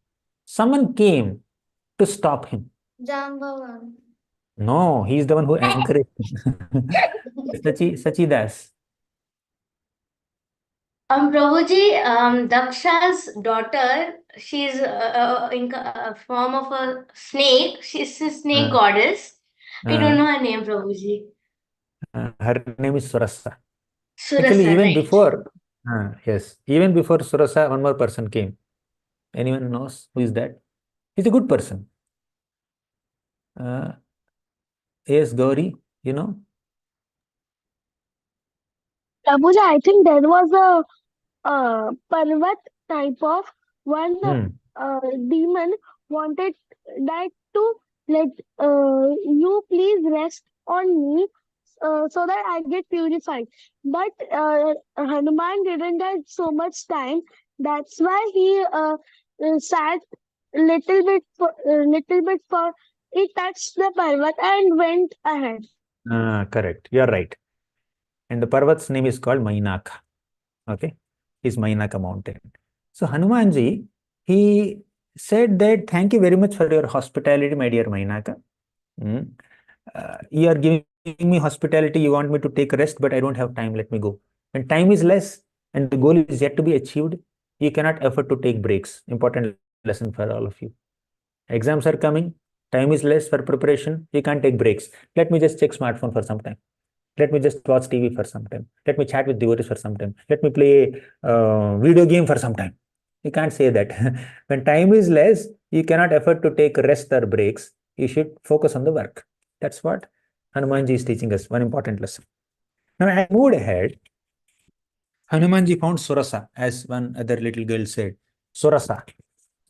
Someone came to stop him. Jambavan. No, he is the one who encouraged him. Sachidas. Prabhuji, Daksha's daughter, she's in form of a snake. She's a snake goddess. I don't know her name, Prabhuji. Her name is Surasa. Surasa, Actually, even right. before, yes, even before Surasa, one more person came. Anyone knows who is that? He's a good person. Yes, Gauri, you know? Prabhuji, I think there was a Parvat type of one demon wanted that to let you please rest on me so that I get purified. But Hanuman didn't get so much time. That's why he sat little bit for he touched the Parvat and went ahead. Correct. You are right. And the Parvat's name is called Mainaka. Okay. Is Mainaka mountain. So Hanumanji, he said that, thank you very much for your hospitality, my dear Mainaka. You are giving me hospitality, you want me to take rest, but I don't have time, let me go. When time is less and the goal is yet to be achieved, you cannot afford to take breaks. Important lesson for all of you. Exams are coming, time is less for preparation, you can't take breaks. Let me just check smartphone for some time. Let me just watch TV for some time. Let me chat with devotees for some time. Let me play video game for some time. You can't say that. When time is less, you cannot afford to take rest or breaks. You should focus on the work. That's what Hanumanji is teaching us, one important lesson. Now, I moved ahead. Hanumanji found Surasa, as one other little girl said. Surasa.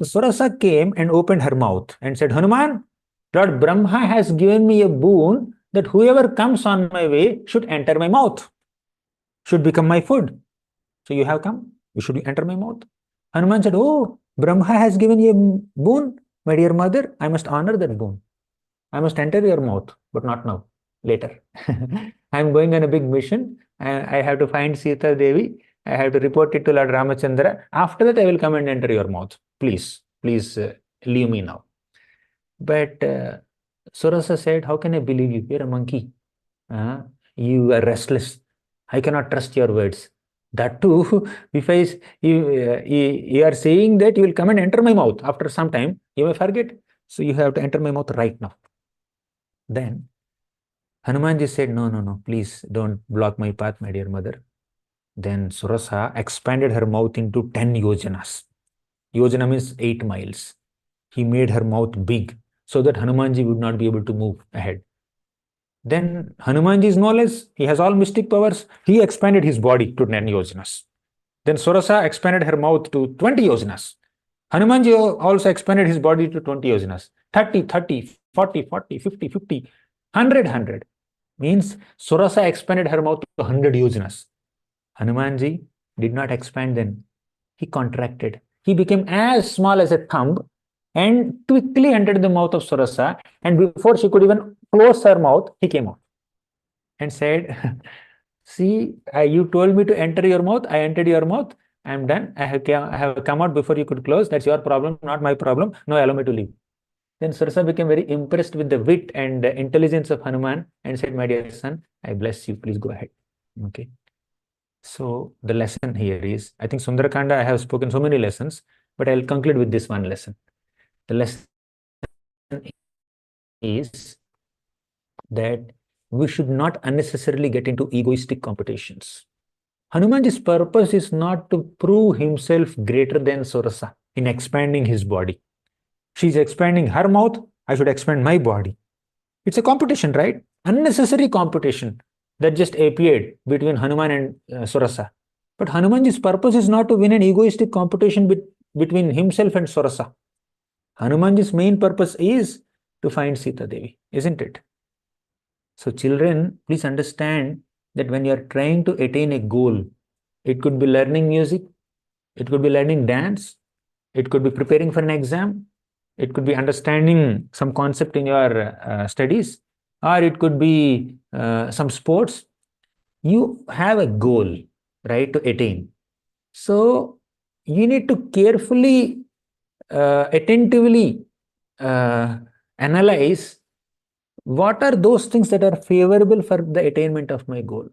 So Surasa came and opened her mouth and said, Hanuman, Lord Brahma has given me a boon that whoever comes on my way should enter my mouth, should become my food. So you have come, you should enter my mouth. Hanuman said, oh, Brahma has given you a boon, my dear mother, I must honor that boon. I must enter your mouth, but not now, later. I am going on a big mission. I have to find Sita Devi. I have to report it to Lord Ramachandra. After that, I will come and enter your mouth. Please, leave me now. But Surasa said, how can I believe you? You're a monkey. You are restless. I cannot trust your words. That too, if you are saying that you will come and enter my mouth after some time, you may forget. So you have to enter my mouth right now. Then Hanumanji said, no, please don't block my path, my dear mother. Then Surasa expanded her mouth into 10 yojanas. Yojana means 8 miles. He made her mouth big so that Hanumanji would not be able to move ahead. Then Hanumanji's knowledge, he has all mystic powers. He expanded his body to 10 yojanas. Then Surasa expanded her mouth to 20 yojanas. Hanumanji also expanded his body to 20 yojanas. 30, 40, 50, 100. Means Surasa expanded her mouth to 100 yojanas. Hanumanji did not expand then. He contracted. He became as small as a thumb and quickly entered the mouth of Surasa. And before she could even close her mouth, he came out and said, see, you told me to enter your mouth. I entered your mouth. I am done. I have come out before you could close. That's your problem, not my problem. No, allow me to leave. Then Surasa became very impressed with the wit and the intelligence of Hanuman and said, my dear son, I bless you. Please go ahead. Okay. So the lesson here is, I think Sundarakanda, I have spoken so many lessons, but I'll conclude with this one lesson. The lesson is that we should not unnecessarily get into egoistic competitions. Hanumanji's purpose is not to prove himself greater than Surasa in expanding his body. She's expanding her mouth, I should expand my body. It's a competition, right? Unnecessary competition that just appeared between Hanuman and Surasa. But Hanumanji's purpose is not to win an egoistic competition between himself and Surasa. Hanumanji's main purpose is to find Sita Devi, isn't it? So children, please understand that when you are trying to attain a goal, it could be learning music, it could be learning dance, it could be preparing for an exam, it could be understanding some concept in your studies, or it could be some sports. You have a goal, right, to attain. So you need to carefully, attentively analyze what are those things that are favorable for the attainment of my goal.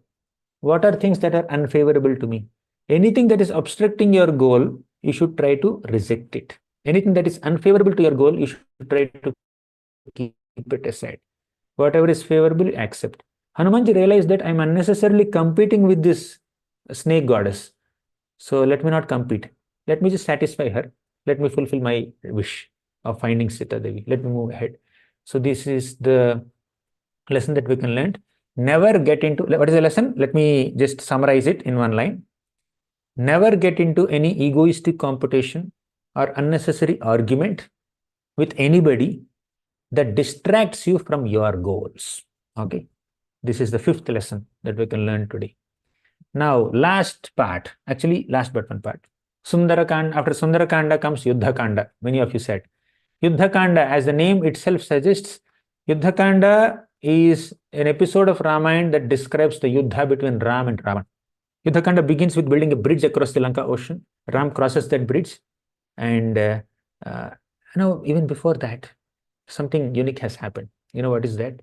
What are things that are unfavorable to me? Anything that is obstructing your goal, you should try to reject it. Anything that is unfavorable to your goal, you should try to keep it aside. Whatever is favorable, accept. Hanumanji realized that I'm unnecessarily competing with this snake goddess. So let me not compete. Let me just satisfy her. Let me fulfill my wish of finding Sita Devi. Let me move ahead. So this is the lesson that we can learn. Never get into, what is the lesson? Let me just summarize it in one line. Never get into any egoistic competition or unnecessary argument with anybody that distracts you from your goals. Okay. This is the fifth lesson that we can learn today. Now, last part, actually last but one part. Sundarakanda, after Sundarakanda comes Yuddhakanda. Many of you said. Yuddhakanda, as the name itself suggests, Yuddhakanda is an episode of Ramayana that describes the Yuddha between Ram and Ravan. Yuddhakanda begins with building a bridge across the Lanka Ocean. Ram crosses that bridge, and even before that, something unique has happened. You know what is that?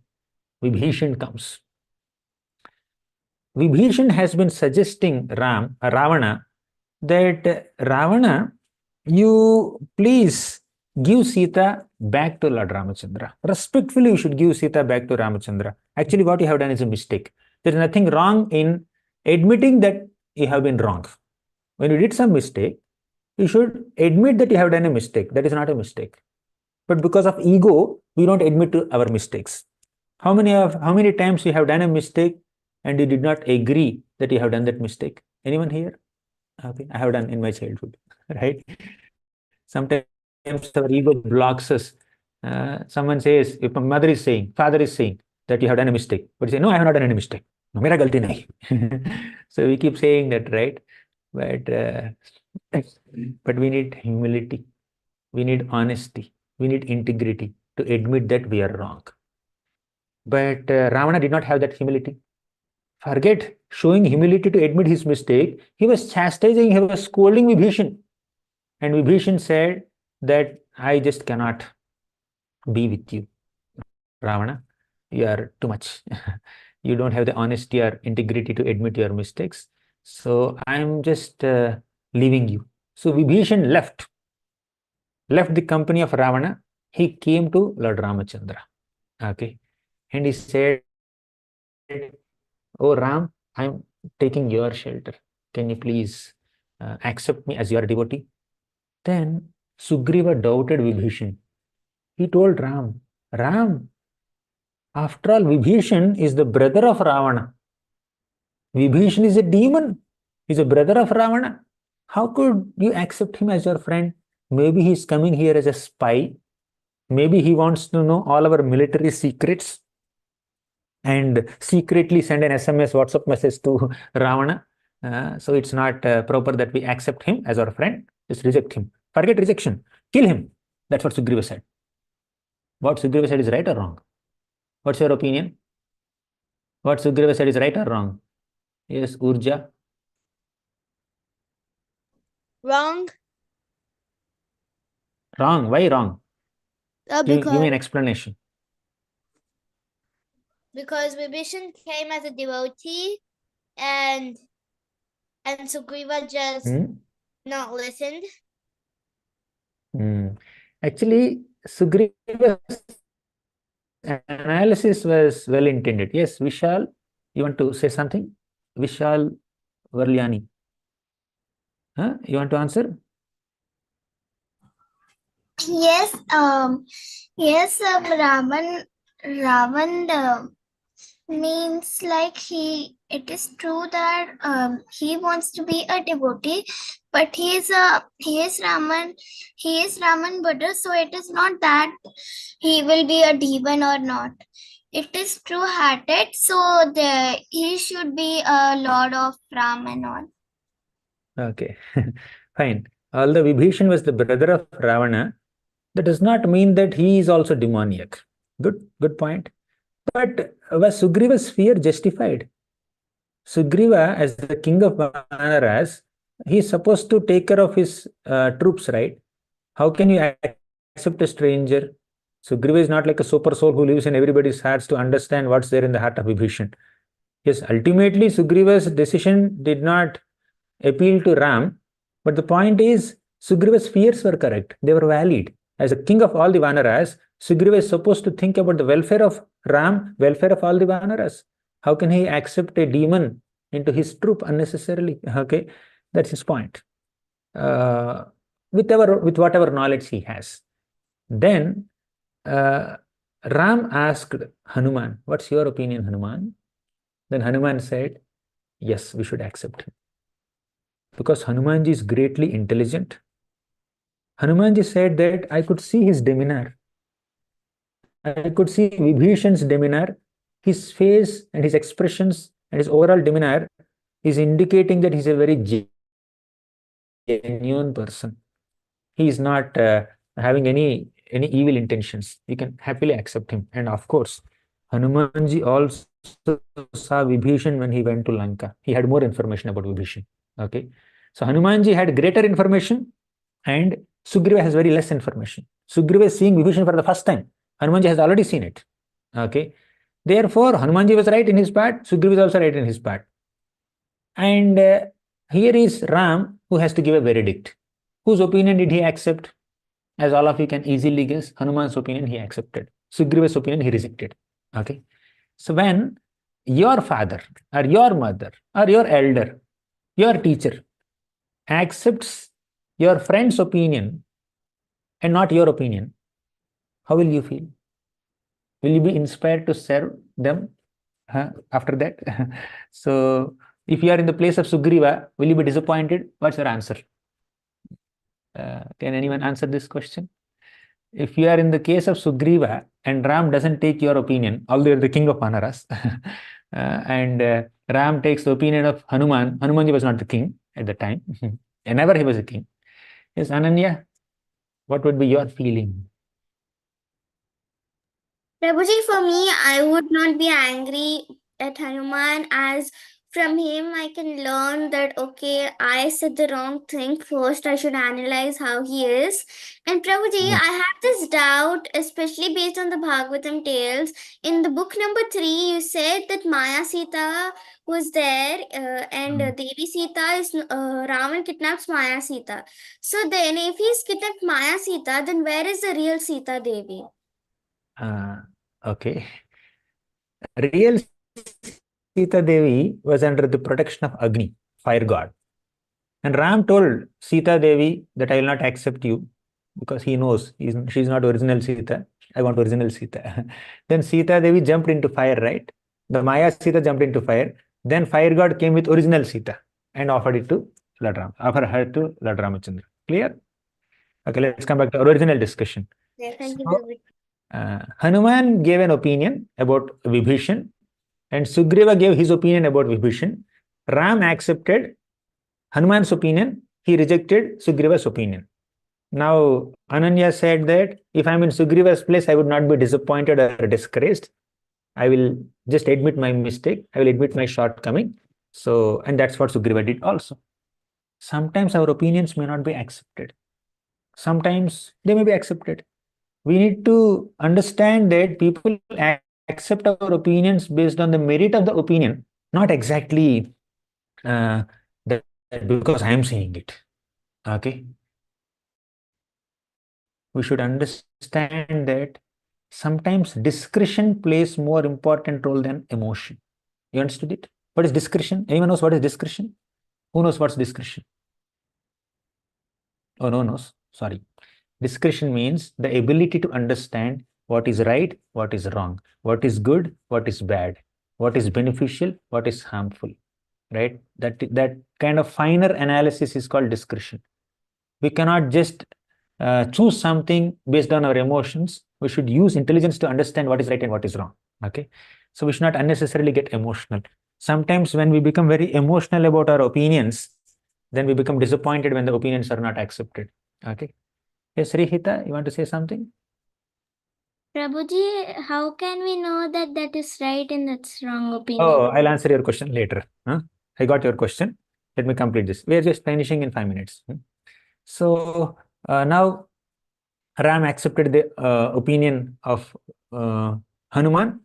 Vibhishan comes. Vibhishan has been suggesting Ravana, that Ravana, you please give Sita back to Lord Ramachandra. Respectfully, you should give Sita back to Ramachandra. Actually, what you have done is a mistake. There is nothing wrong in admitting that you have been wrong. When you did some mistake, you should admit that you have done a mistake. That is not a mistake. But because of ego, we don't admit to our mistakes. How many times you have done a mistake and you did not agree that you have done that mistake? Anyone here? Okay, I have done in my childhood, right? Sometimes our ego blocks us. Someone says, if a mother is saying, father is saying that you have done a mistake, but you say, no, I have not done any mistake. No, mera galti nahi. So we keep saying that, right? But we need humility. We need honesty. We need integrity to admit that we are wrong. But Ravana did not have that humility. Forget showing humility to admit his mistake. He was chastising, he was scolding Vibhishan. And Vibhishan said that I just cannot be with you, Ravana. You are too much. You don't have the honesty or integrity to admit your mistakes. So I'm just leaving you. So Vibhishan left the company of Ravana. He came to Lord Ramachandra. Okay. And he said, oh Ram, I'm taking your shelter. Can you please accept me as your devotee? Then Sugriva doubted Vibhishan. He told Ram, after all, Vibhishan is the brother of Ravana. Vibhishan is a demon. He's a brother of Ravana. How could you accept him as your friend? Maybe he's coming here as a spy. Maybe he wants to know all our military secrets and secretly send an SMS, WhatsApp message to Ravana. So it's not proper that we accept him as our friend. Just reject him. Forget rejection. Kill him. That's what Sugriva said. What Sugriva said is right or wrong? What's your opinion? What Sugriva said is right or wrong? Yes, Urja? Wrong. Wrong. Why wrong? Give me an explanation. Because Vibhishan came as a devotee and Sugriva just not listened. Actually, Sugriva's analysis was well intended. Yes, Vishal, you want to say something? Vishal Varliani. Huh? You want to answer? Yes, Ravan means like it is true that he wants to be a devotee, but he is Raman Buddha, so it is not that he will be a demon or not. It is true-hearted, so he should be a lord of Ram and all. Okay, fine. Although Vibhishan was the brother of Ravana, that does not mean that he is also demoniac. Good point. But was Sugriva's fear justified? Sugriva, as the king of Vanaras, he is supposed to take care of his troops, right? How can you accept a stranger? Sugriva is not like a super soul who lives in everybody's hearts to understand what's there in the heart of Vibhishan. Yes, ultimately, Sugriva's decision did not appeal to Ram, but the point is, Sugriva's fears were correct. They were valid. As a king of all the Vanaras, Sugriva is supposed to think about the welfare of Ram, welfare of all the Vanaras. How can he accept a demon into his troop unnecessarily? Okay, that's his point. With whatever knowledge he has. Then Ram asked Hanuman, "What's your opinion, Hanuman?" Then Hanuman said, "Yes, we should accept him." Because Hanumanji is greatly intelligent. Hanumanji said that I could see his demeanor. I could see Vibhishan's demeanor, his face and his expressions and his overall demeanor is indicating that he's a very genuine person. He is not having any evil intentions. You can happily accept him. And of course, Hanumanji also saw Vibhishan when he went to Lanka. He had more information about Vibhishan. Okay, so Hanumanji had greater information, and Sugriva has very less information. Sugriva is seeing Vibhishan for the first time. Hanumanji has already seen it. Okay, therefore Hanumanji was right in his part. Sugriva is also right in his part. And here is Ram who has to give a verdict. Whose opinion did he accept? As all of you can easily guess, Hanuman's opinion he accepted. Sugriva's opinion he rejected. Okay, so when your father or your mother or your elder, your teacher accepts your friend's opinion and not your opinion, how will you feel? Will you be inspired to serve them after that? So, if you are in the place of Sugriva, will you be disappointed? What's your answer? Can anyone answer this question? If you are in the case of Sugriva and Ram doesn't take your opinion, although you're the king of Vanaras, and Ram takes the opinion of Hanuman, Hanumanji was not the king at the time, and never he was a king. Yes, Ananya, what would be your feeling? Prabhuji, for me, I would not be angry at Hanuman, as from him I can learn that, okay, I said the wrong thing. First, I should analyze how he is. And Prabhuji, I have this doubt, especially based on the Bhagavatam tales. In the book number 3, you said that Maya Sita was there, and Devi Sita is Ravan kidnaps Maya Sita. So then, if he's kidnapped Maya Sita, then where is the real Sita Devi? Okay. Real Sita Devi was under the protection of Agni, fire god. And Ram told Sita Devi that I will not accept you because he knows she's not original Sita. I want original Sita. Then Sita Devi jumped into fire, right? The Maya Sita jumped into fire. Then fire god came with original Sita and offered her to Lord Ramachandra. Clear? Okay, let's come back to our original discussion. Yeah, thank you, So, Prabhuji. Hanuman gave an opinion about Vibhishan, and Sugriva gave his opinion about Vibhishan. Ram accepted Hanuman's opinion, he rejected Sugriva's opinion. Now, Ananya said that if I'm in Sugriva's place, I would not be disappointed or discouraged. I will just admit my mistake. I will admit my shortcoming. So, and that's what Sugriva did also. Sometimes our opinions may not be accepted. Sometimes they may be accepted. We need to understand that people accept our opinions based on the merit of the opinion, not exactly that because I am saying it. Okay. We should understand that sometimes discretion plays more important role than emotion. You understood it? What is discretion? Anyone knows what is discretion? Who knows what's discretion? Oh, no knows. Sorry. Discretion means the ability to understand what is right, what is wrong, what is good, what is bad, what is beneficial, what is harmful. Right? That kind of finer analysis is called discretion. We cannot just choose something based on our emotions. We should use intelligence to understand what is right and what is wrong. Okay. So we should not unnecessarily get emotional. Sometimes when we become very emotional about our opinions, then we become disappointed when the opinions are not accepted. Okay. Yes, Rihita, you want to say something? Prabhuji, how can we know that that is right and that's wrong opinion? Oh, I'll answer your question later. I got your question. Let me complete this. We are just finishing in 5 minutes. So now Ram accepted the opinion of Hanuman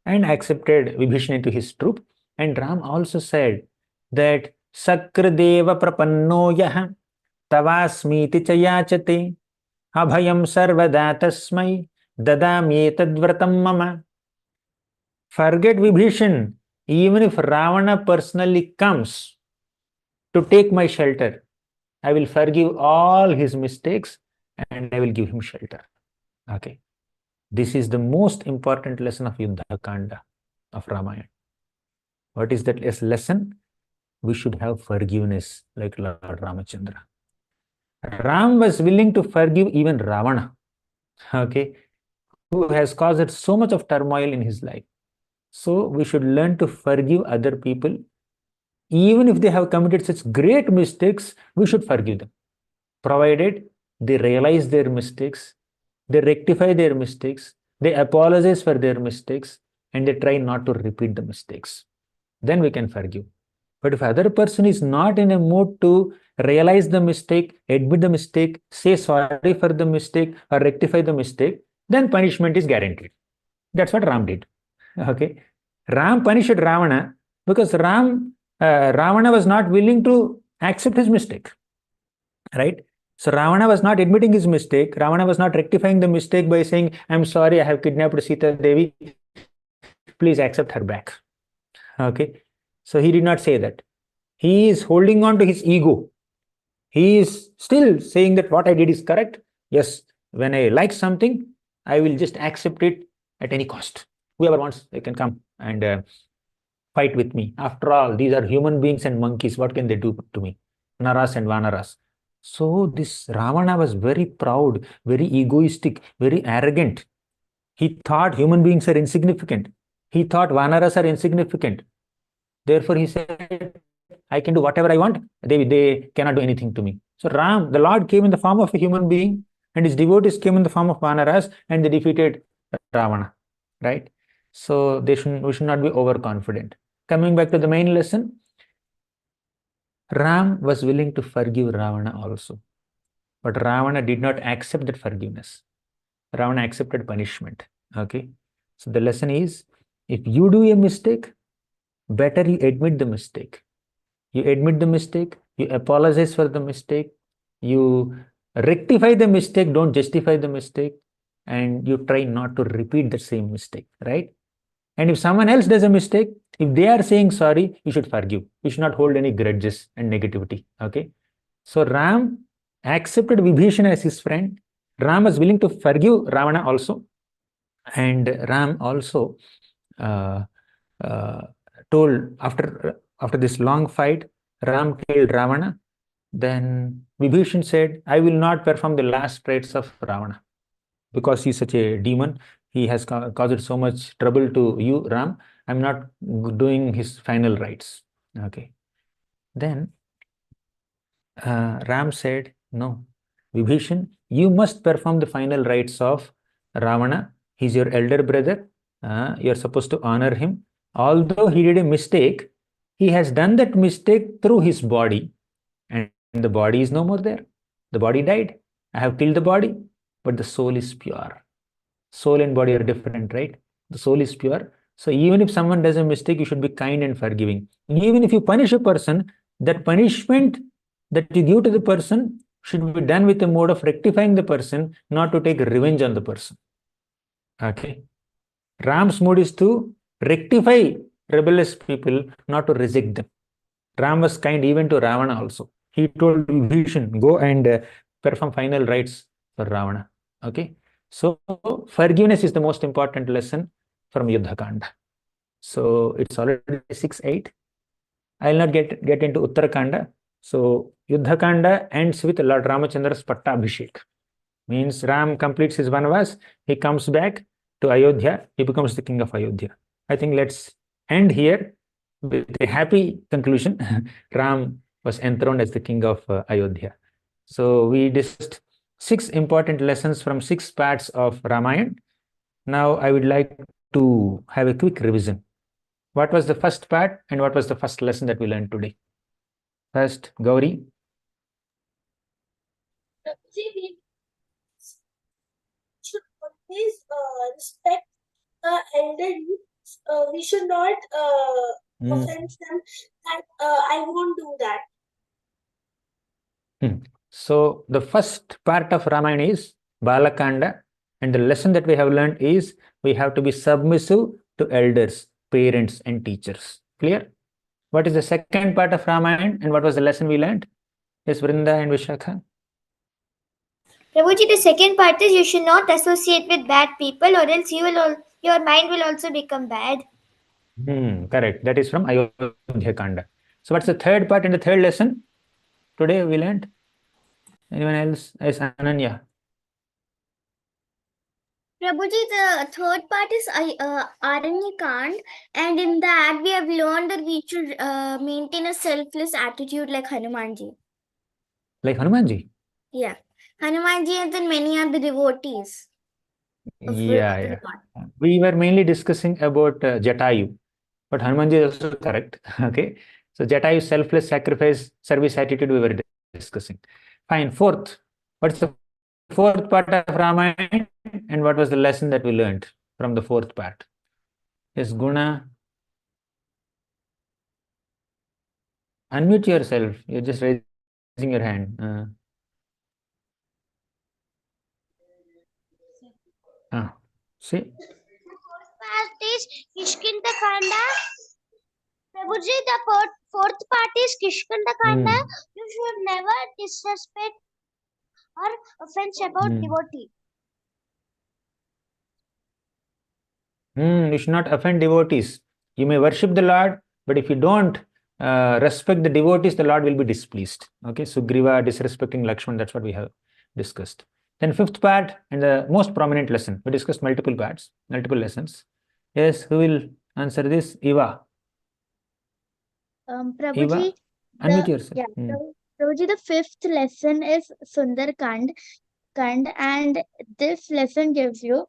and accepted Vibhishana into his troop. And Ram also said that Sakradeva prapanno yaha tavasmiti chayachate abhayam sarvada tasmai dadamyetadvratam mama. Forget Vibhishan. Even if Ravana personally comes to take my shelter, I will forgive all his mistakes and I will give him shelter. Okay. This is the most important lesson of Yuddhakanda of Ramayan. What is that lesson? We should have forgiveness like Lord Ramachandra. Ram was willing to forgive even Ravana, okay, who has caused so much of turmoil in his life. So we should learn to forgive other people. Even if they have committed such great mistakes, we should forgive them, provided they realize their mistakes, they rectify their mistakes, they apologize for their mistakes, and they try not to repeat the mistakes. Then we can forgive. But if other person is not in a mood to realize the mistake, admit the mistake, say sorry for the mistake, or rectify the mistake, then punishment is guaranteed. That's what Ram did. Okay. Ram punished Ravana because Ravana was not willing to accept his mistake. Right? So Ravana was not admitting his mistake. Ravana was not rectifying the mistake by saying, I'm sorry, I have kidnapped Sita Devi. Please accept her back. Okay. So he did not say that. He is holding on to his ego. He is still saying that what I did is correct. Yes, when I like something, I will just accept it at any cost. Whoever wants, they can come and fight with me. After all, these are human beings and monkeys. What can they do to me? Naras and Vanaras. So this Ravana was very proud, very egoistic, very arrogant. He thought human beings are insignificant. He thought Vanaras are insignificant. Therefore, he said, I can do whatever I want. They cannot do anything to me. So Ram, the Lord, came in the form of a human being, and his devotees came in the form of Vanaras, and they defeated Ravana. Right? So we should not be overconfident. Coming back to the main lesson, Ram was willing to forgive Ravana also. But Ravana did not accept that forgiveness. Ravana accepted punishment. Okay. So the lesson is, if you do a mistake, better you admit the mistake. You admit the mistake, you apologize for the mistake, you rectify the mistake, don't justify the mistake, and you try not to repeat the same mistake, right? And if someone else does a mistake, if they are saying sorry, you should forgive. You should not hold any grudges and negativity. Okay. So Ram accepted Vibhishana as his friend. Ram was willing to forgive Ravana also. And Ram also told, after this long fight, Ram killed Ravana. Then Vibhishan said, I will not perform the last rites of Ravana because he's such a demon. He has caused so much trouble to you, Ram. I'm not doing his final rites. Okay. Then Ram said, no, Vibhishan, you must perform the final rites of Ravana. He's your elder brother. You're supposed to honor him. Although he did a mistake, he has done that mistake through his body. And the body is no more there. The body died. I have killed the body, but the soul is pure. Soul and body are different, right? The soul is pure. So even if someone does a mistake, you should be kind and forgiving. And even if you punish a person, that punishment that you give to the person should be done with a mode of rectifying the person, not to take revenge on the person. Okay. Ram's mood is to rectify rebellious people, not to reject them. Ram was kind even to Ravana also. He told Vibhishan, go and perform final rites for Ravana. Okay. So forgiveness is the most important lesson from Yuddhakanda. So it's already 6-8. I will not get into Uttarakanda. So Yuddhakanda ends with Lord Ramachandra's Pattabhishek. Means Ram completes his Vanvas, he comes back to Ayodhya, he becomes the king of Ayodhya. I think let's end here with a happy conclusion. Ram was enthroned as the king of Ayodhya. So we discussed 6 important lessons from 6 parts of Ramayan. Now I would like to have a quick revision. What was the first part and what was the first lesson that we learned today? First, Gauri. We should always respect elderly. We should not offend them. And I won't do that. So the first part of Ramayana is Balakanda, and the lesson that we have learned is we have to be submissive to elders, parents, and teachers. Clear? What is the second part of Ramayana, and what was the lesson we learned? Yes, Vrinda and Vishakha. Prabhuji, the second part is you should not associate with bad people, or else your mind will also become bad. Correct. That is from Ayodhyakanda. So what's the third part and the third lesson today we learned? Anyone else? Yes, Ananya. Prabhuji, the third part is Aranyakanda, and in that we have learned that we should maintain a selfless attitude like Hanumanji. Like Hanumanji? Yeah. Hanumanji and then many other devotees. Yeah. We were mainly discussing about Jatayu, but Hanumanji is also correct. Okay. So Jatayu selfless sacrifice service attitude we were discussing. Fine. Fourth. What's the fourth part of Ramayana and what was the lesson that we learned from the fourth part? Yes, Guna. Unmute yourself. You're just raising your hand. See? Fourth part is Kishkindhakanda. Prabhuji, the fourth part is Kishkindhakanda. You should never disrespect or offense about devotee. You should not offend devotees. You may worship the Lord, but if you don't respect the devotees, the Lord will be displeased. Okay, Sugriva disrespecting Lakshman, that's what we have discussed. Then fifth part and the most prominent lesson. We discussed multiple parts, multiple lessons. Yes, who will answer this? Eva. Prabhuji, Eva, unmute yourself. Yeah, Prabhuji, the fifth lesson is Sundarakanda, and this lesson gives you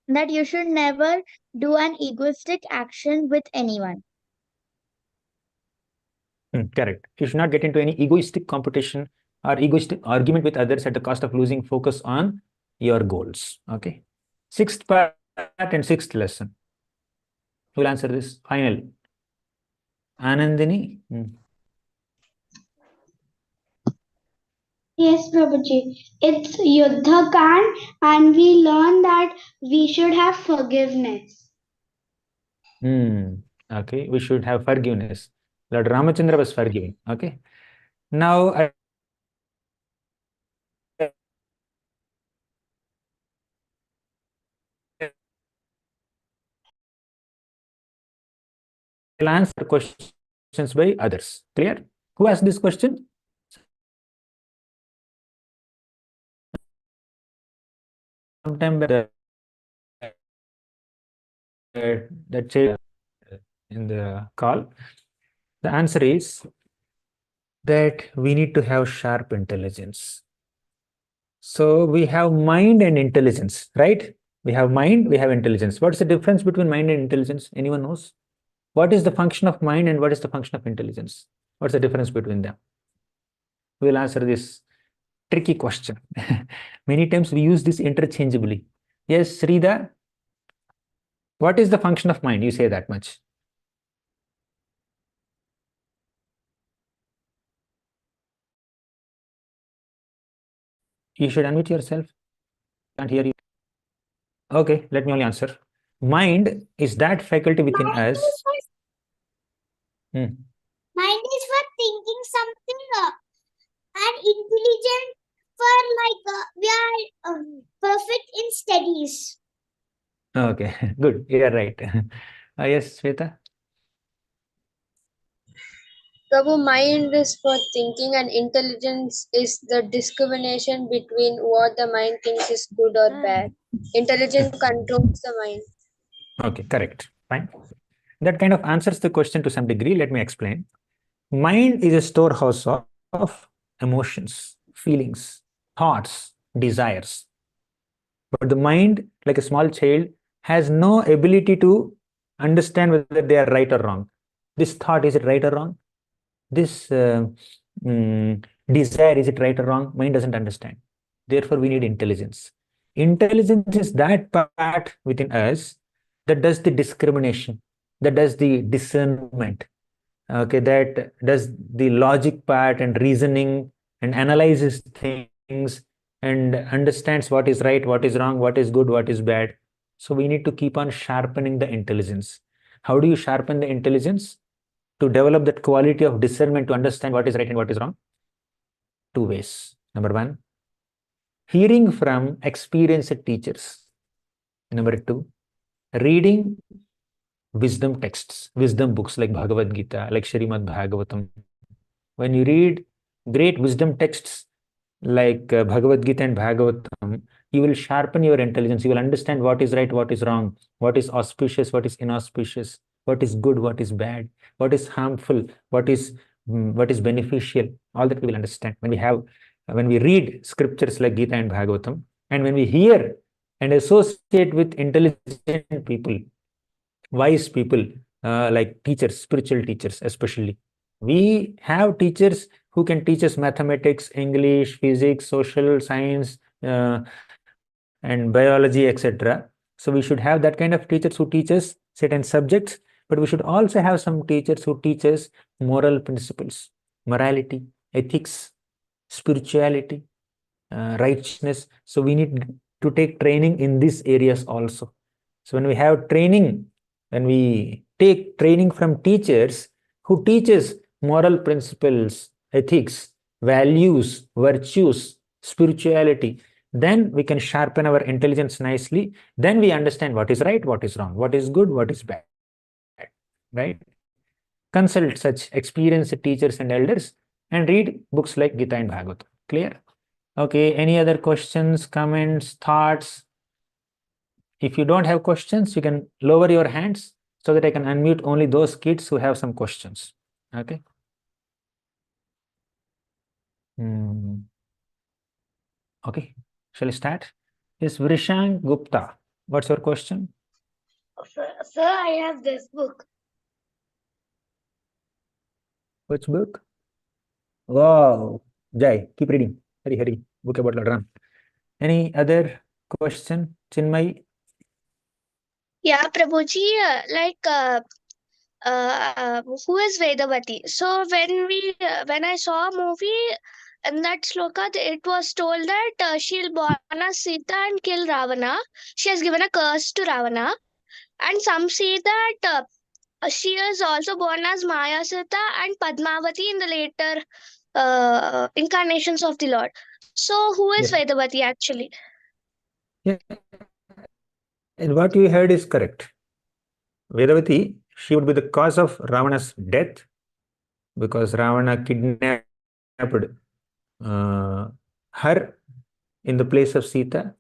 that you should never do an egoistic action with anyone. Correct. You should not get into any egoistic competition or egoistic argument with others at the cost of losing focus on your goals. Okay. Sixth part and sixth lesson. Who will answer this? Final. Anandini. Yes, Prabhuji. It's Yuddhakanda, and we learn that we should have forgiveness. Okay, we should have forgiveness. Lord Ramachandra was forgiving. Okay. Now I will answer questions by others. Clear? Who asked this question? Sometime that said in the call. The answer is that we need to have sharp intelligence. So we have mind and intelligence, right? We have mind, we have intelligence. What's the difference between mind and intelligence? Anyone knows? What is the function of mind and what is the function of intelligence? What's the difference between them? We'll answer this tricky question. Many times we use this interchangeably. Yes, Srida? What is the function of mind? You say that much. You should unmute yourself. Can't hear you. Okay, let me only answer. Mind is that faculty within us. Mind is for thinking something and intelligent for we are perfect in studies. Okay, good. You are right. Yes, Shweta. Prabhu, mind is for thinking and intelligence is the discrimination between what the mind thinks is good or bad. Intelligence controls the mind. Okay, correct. Fine. That kind of answers the question to some degree. Let me explain. Mind is a storehouse of emotions, feelings, thoughts, desires. But the mind, like a small child, has no ability to understand whether they are right or wrong. This thought, is it right or wrong? This desire, is it right or wrong? Mind doesn't understand. Therefore, we need intelligence. Intelligence is that part within us that does the discrimination, that does the discernment, okay, that does the logic part and reasoning and analyzes things and understands what is right, what is wrong, what is good, what is bad. So we need to keep on sharpening the intelligence. How do you sharpen the intelligence? To develop that quality of discernment to understand what is right and what is wrong? Two ways. Number one, hearing from experienced teachers. Number two, reading wisdom texts, wisdom books like Bhagavad Gita, like Srimad Bhagavatam. When you read great wisdom texts like Bhagavad Gita and Bhagavatam, you will sharpen your intelligence. You will understand what is right, what is wrong, what is auspicious, what is inauspicious, what is good, what is bad, what is harmful, what is beneficial. All that we will understand when we read scriptures like Gita and Bhagavatam, and when we hear and associate with intelligent people, wise people, like teachers, spiritual teachers especially. We have teachers who can teach us mathematics, English, physics, social science, and biology, etc. So we should have that kind of teachers who teach us certain subjects, but we should also have some teachers who teach us moral principles, morality, ethics, spirituality, righteousness. So we need to take training in these areas also. So when we have training, when we take training from teachers who teaches moral principles, ethics, values, virtues, spirituality, then we can sharpen our intelligence nicely. Then we understand what is right, what is wrong, what is good, what is bad. Right? Consult such experienced teachers and elders and read books like Gita and Bhagavatam. Clear? Okay, any other questions, comments, thoughts? If you don't have questions, you can lower your hands so that I can unmute only those kids who have some questions. Okay. Okay, shall we start? Yes, Vrishang Gupta. What's your question? Sir, I have this book. Which book? Wow. Jai, keep reading. Hurry, hurry. Book about Lord Ram. Any other question, Chinmay? Yeah, Prabhuji, who is Vedavati? So when I saw a movie in that sloka, it was told that she'll born as Sita and kill Ravana. She has given a curse to Ravana, and some say that she is also born as Maya Sita and Padmavati in the later incarnations of the Lord. So who is Yes. Vedavati actually? Yeah. And what you heard is correct. Vedavati, she would be the cause of Ravana's death because Ravana kidnapped her in the place of Sita.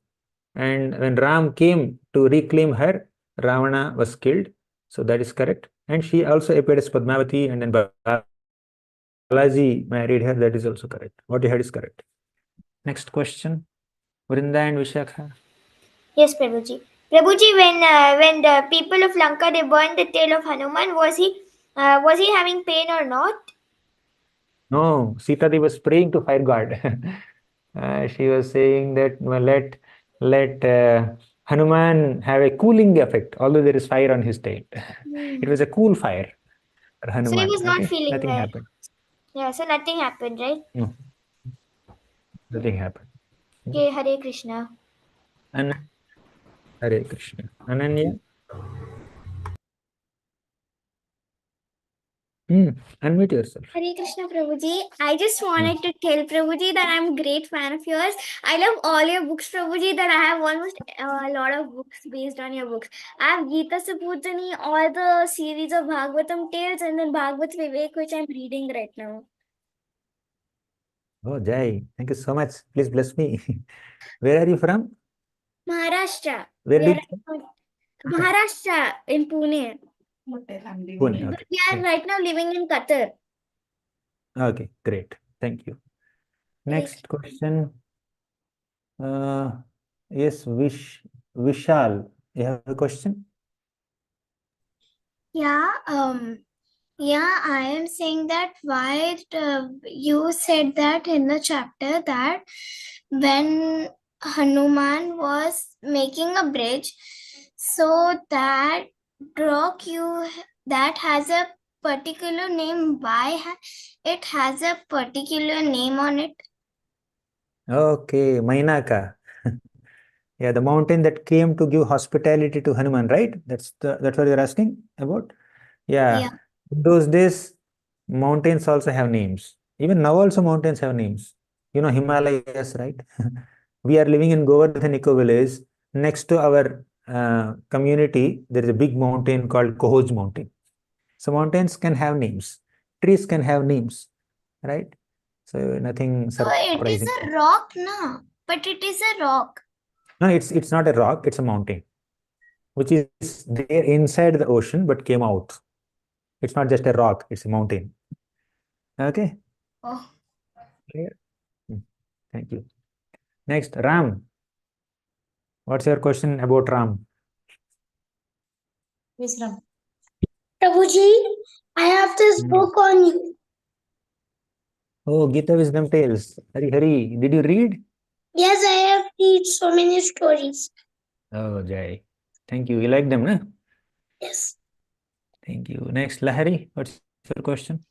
And when Ram came to reclaim her, Ravana was killed. So that is correct. And she also appeared as Padmavati, and then Balaji married her. That is also correct. What you heard is correct. Next question. Vrinda and Vishakha. Yes, Prabhuji. Prabhuji, when the people of Lanka they burned the tail of Hanuman, was he having pain or not? No, Sita Devi was praying to fire god. She was saying that well, let Hanuman have a cooling effect, although there is fire on his tail. It was a cool fire for Hanuman. So he was not okay? feeling Nothing well. happened. Yeah, so nothing happened, right? No, nothing happened. Okay, Hare Krishna. Hare Krishna. Ananya? Unmute yourself. Hare Krishna, Prabhuji. I just wanted to tell Prabhuji that I'm a great fan of yours. I love all your books, Prabhuji, that I have almost a lot of books based on your books. I have Gita Saputani, all the series of Bhagavatam tales, and then Bhagavad Vivek, which I'm reading right now. Oh, Jai. Thank you so much. Please bless me. Where are you from? Maharashtra. Where do Maharashtra in Pune. Pune. But Okay. we are right now living in Qatar. Okay, great. Thank you. Next question. Yes, Vishal, you have a question? Yeah, I am saying that why you said that in the chapter that when Hanuman was making a bridge, so that rock that has a particular name, why it has a particular name on it? Okay, Mainaka. Yeah, the mountain that came to give hospitality to Hanuman, right? That's what you're asking about? Yeah. Yeah. In those days, mountains also have names. Even now also mountains have names. You know Himalayas, right? We are living in Govardhan Eco Village. Next to our community, there is a big mountain called Kohoj Mountain. So mountains can have names. Trees can have names, right? So nothing So it is surprising. a rock, no? But it is a rock. No, it's not a rock, it's a mountain, which is there inside the ocean but came out. It's not just a rock, it's a mountain. Okay? Oh. Clear? Thank you. Next, Ram. What's your question about Ram? Yes, Ram. Prabhuji, I have this book on you. Oh, Gita Wisdom Tales. Hari, did you read? Yes, I have read so many stories. Oh, Jai. Thank you. You like them, no? Yes. Thank you. Next, Lahari. What's your question?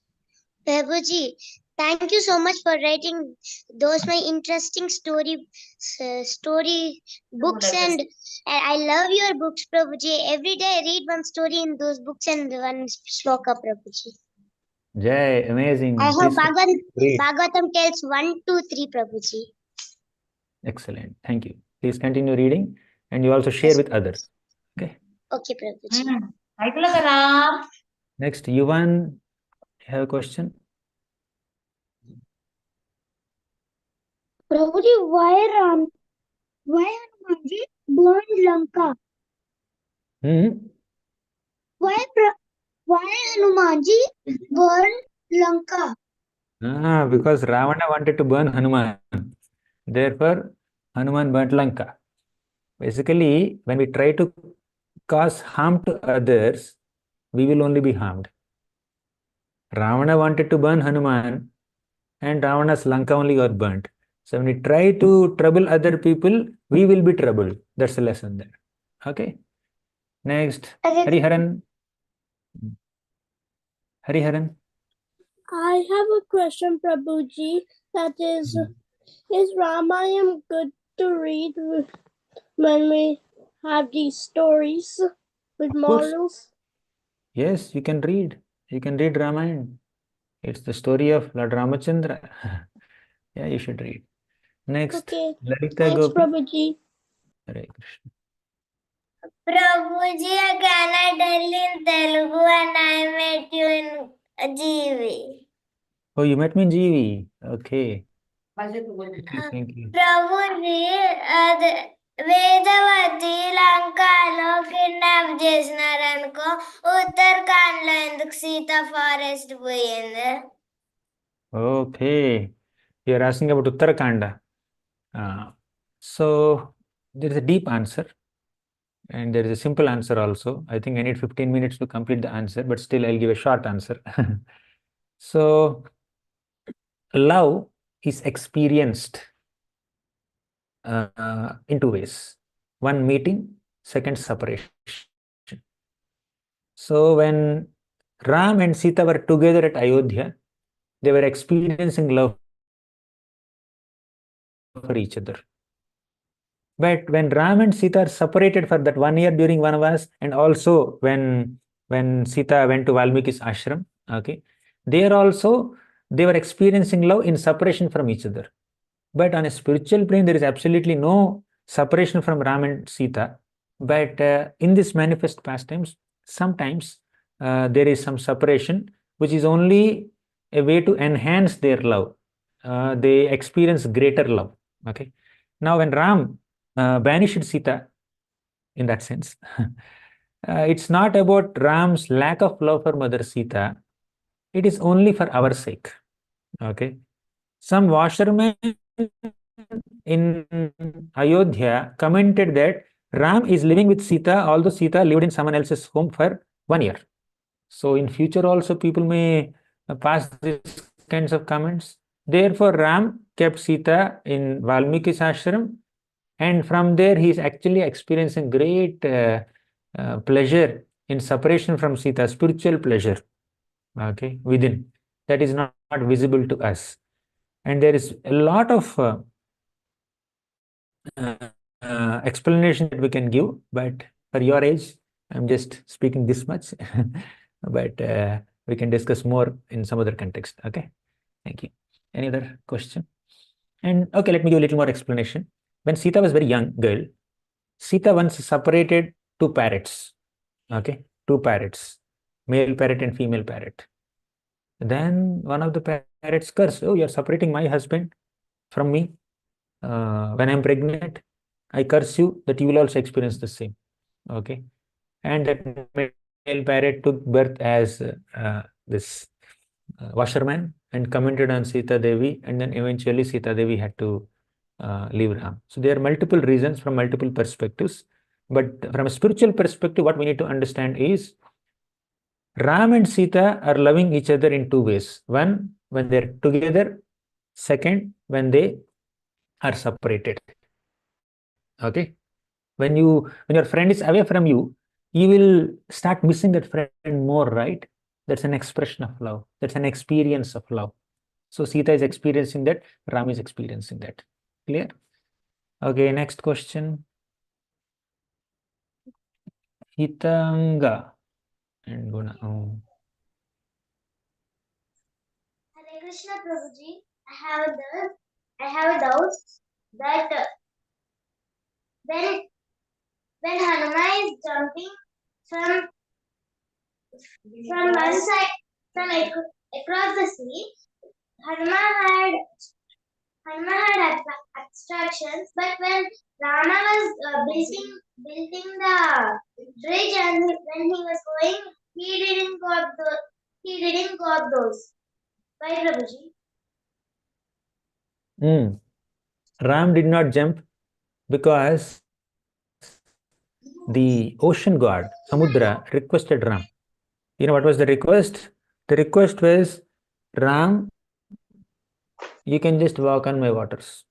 Prabhuji, thank you so much for writing those my interesting story books, and I love your books, Prabhuji. Every day I read one story in those books and one sloka, Prabhuji. Jai, amazing. I have Please read. Bhagavatam tells 1, 2, 3, Prabhuji. Excellent. Thank you. Please continue reading and you also share with others. Okay. Okay, Prabhuji. Next, Yuvan, you have a question? Prabhuji, why Hanumanji burned Lanka? Why Hanumanji burned Lanka? Because Ravana wanted to burn Hanuman. Therefore, Hanuman burnt Lanka. Basically, when we try to cause harm to others, we will only be harmed. Ravana wanted to burn Hanuman, and Ravana's Lanka only got burnt. So when we try to trouble other people, we will be troubled. That's the lesson there. Okay. Next, Hariharan. Hariharan. I have a question, Prabhuji. That is Ramayan good to read when we have these stories with morals? Yes, you can read. You can read Ramayan. It's the story of Lord Ramachandra. Yeah, you should read. Next, Okay. Lalita Thanks, Gopi. Prabhuji. Hare Krishna. Prabhuji, again I tell in Telugu and I met you in GV. Oh, you met me in GV. Okay. Thank you. Prabhuji, Vedavathi లంకలో kidnap చేసినారనుకో Uttarakhand లో ఎందుకు Sita forest పోయింది? Okay. You're asking about Uttarakanda. So there is a deep answer and there is a simple answer also. I think I need 15 minutes to complete the answer, but still I'll give a short answer. So love is experienced in two ways. one meeting, second separation. So when Ram and Sita were together at Ayodhya, they were experiencing love for each other. But when Ram and Sita are separated for that 1 year during Vanavas, and also when Sita went to Valmiki's ashram, okay, there also they were experiencing love in separation from each other. But on a spiritual plane, there is absolutely no separation from Ram and Sita. But in this manifest pastimes, sometimes there is some separation, which is only a way to enhance their love. They experience greater love. Okay. Now, when Ram banished Sita, in that sense, it's not about Ram's lack of love for Mother Sita. It is only for our sake. Okay. Some washermen in Ayodhya commented that Ram is living with Sita, although Sita lived in someone else's home for 1 year. So in future also people may pass these kinds of comments. Therefore, Ram kept Sita in Valmiki's ashram, and from there he is actually experiencing great pleasure in separation from Sita, spiritual pleasure, okay, within. That is not visible to us. And there is a lot of explanation that we can give, but for your age, I'm just speaking this much. But we can discuss more in some other context. Okay, thank you. Any other question? And okay, let me give a little more explanation. When Sita was very young girl, Sita once separated two parrots. Okay, two parrots, male parrot and female parrot. Then one of the parrots cursed, "Oh, you're separating my husband from me. When I'm pregnant, I curse you that you will also experience the same." Okay. And that male parrot took birth as this washerman and commented on Sita Devi, and then eventually Sita Devi had to leave Ram. So there are multiple reasons from multiple perspectives. But from a spiritual perspective, what we need to understand is Ram and Sita are loving each other in two ways. One, when they're together. Second, when they are separated. Okay. When your friend is away from you, you will start missing that friend more, right? That's an expression of love. That's an experience of love. So Sita is experiencing that, Ram is experiencing that. Clear? Okay, next question. Hitanga and Guna. Oh. Hare Krishna Prabhuji, I have a doubt that when Hanuman is jumping from one side across the sea, Hanuman had abstractions, but when Rama was building the bridge and when he was going, he didn't got those. Why, Prabhuji? Ram did not jump because the ocean god, Samudra, requested Ram. You know what was the request? The request was, Ram, you can just walk on my waters.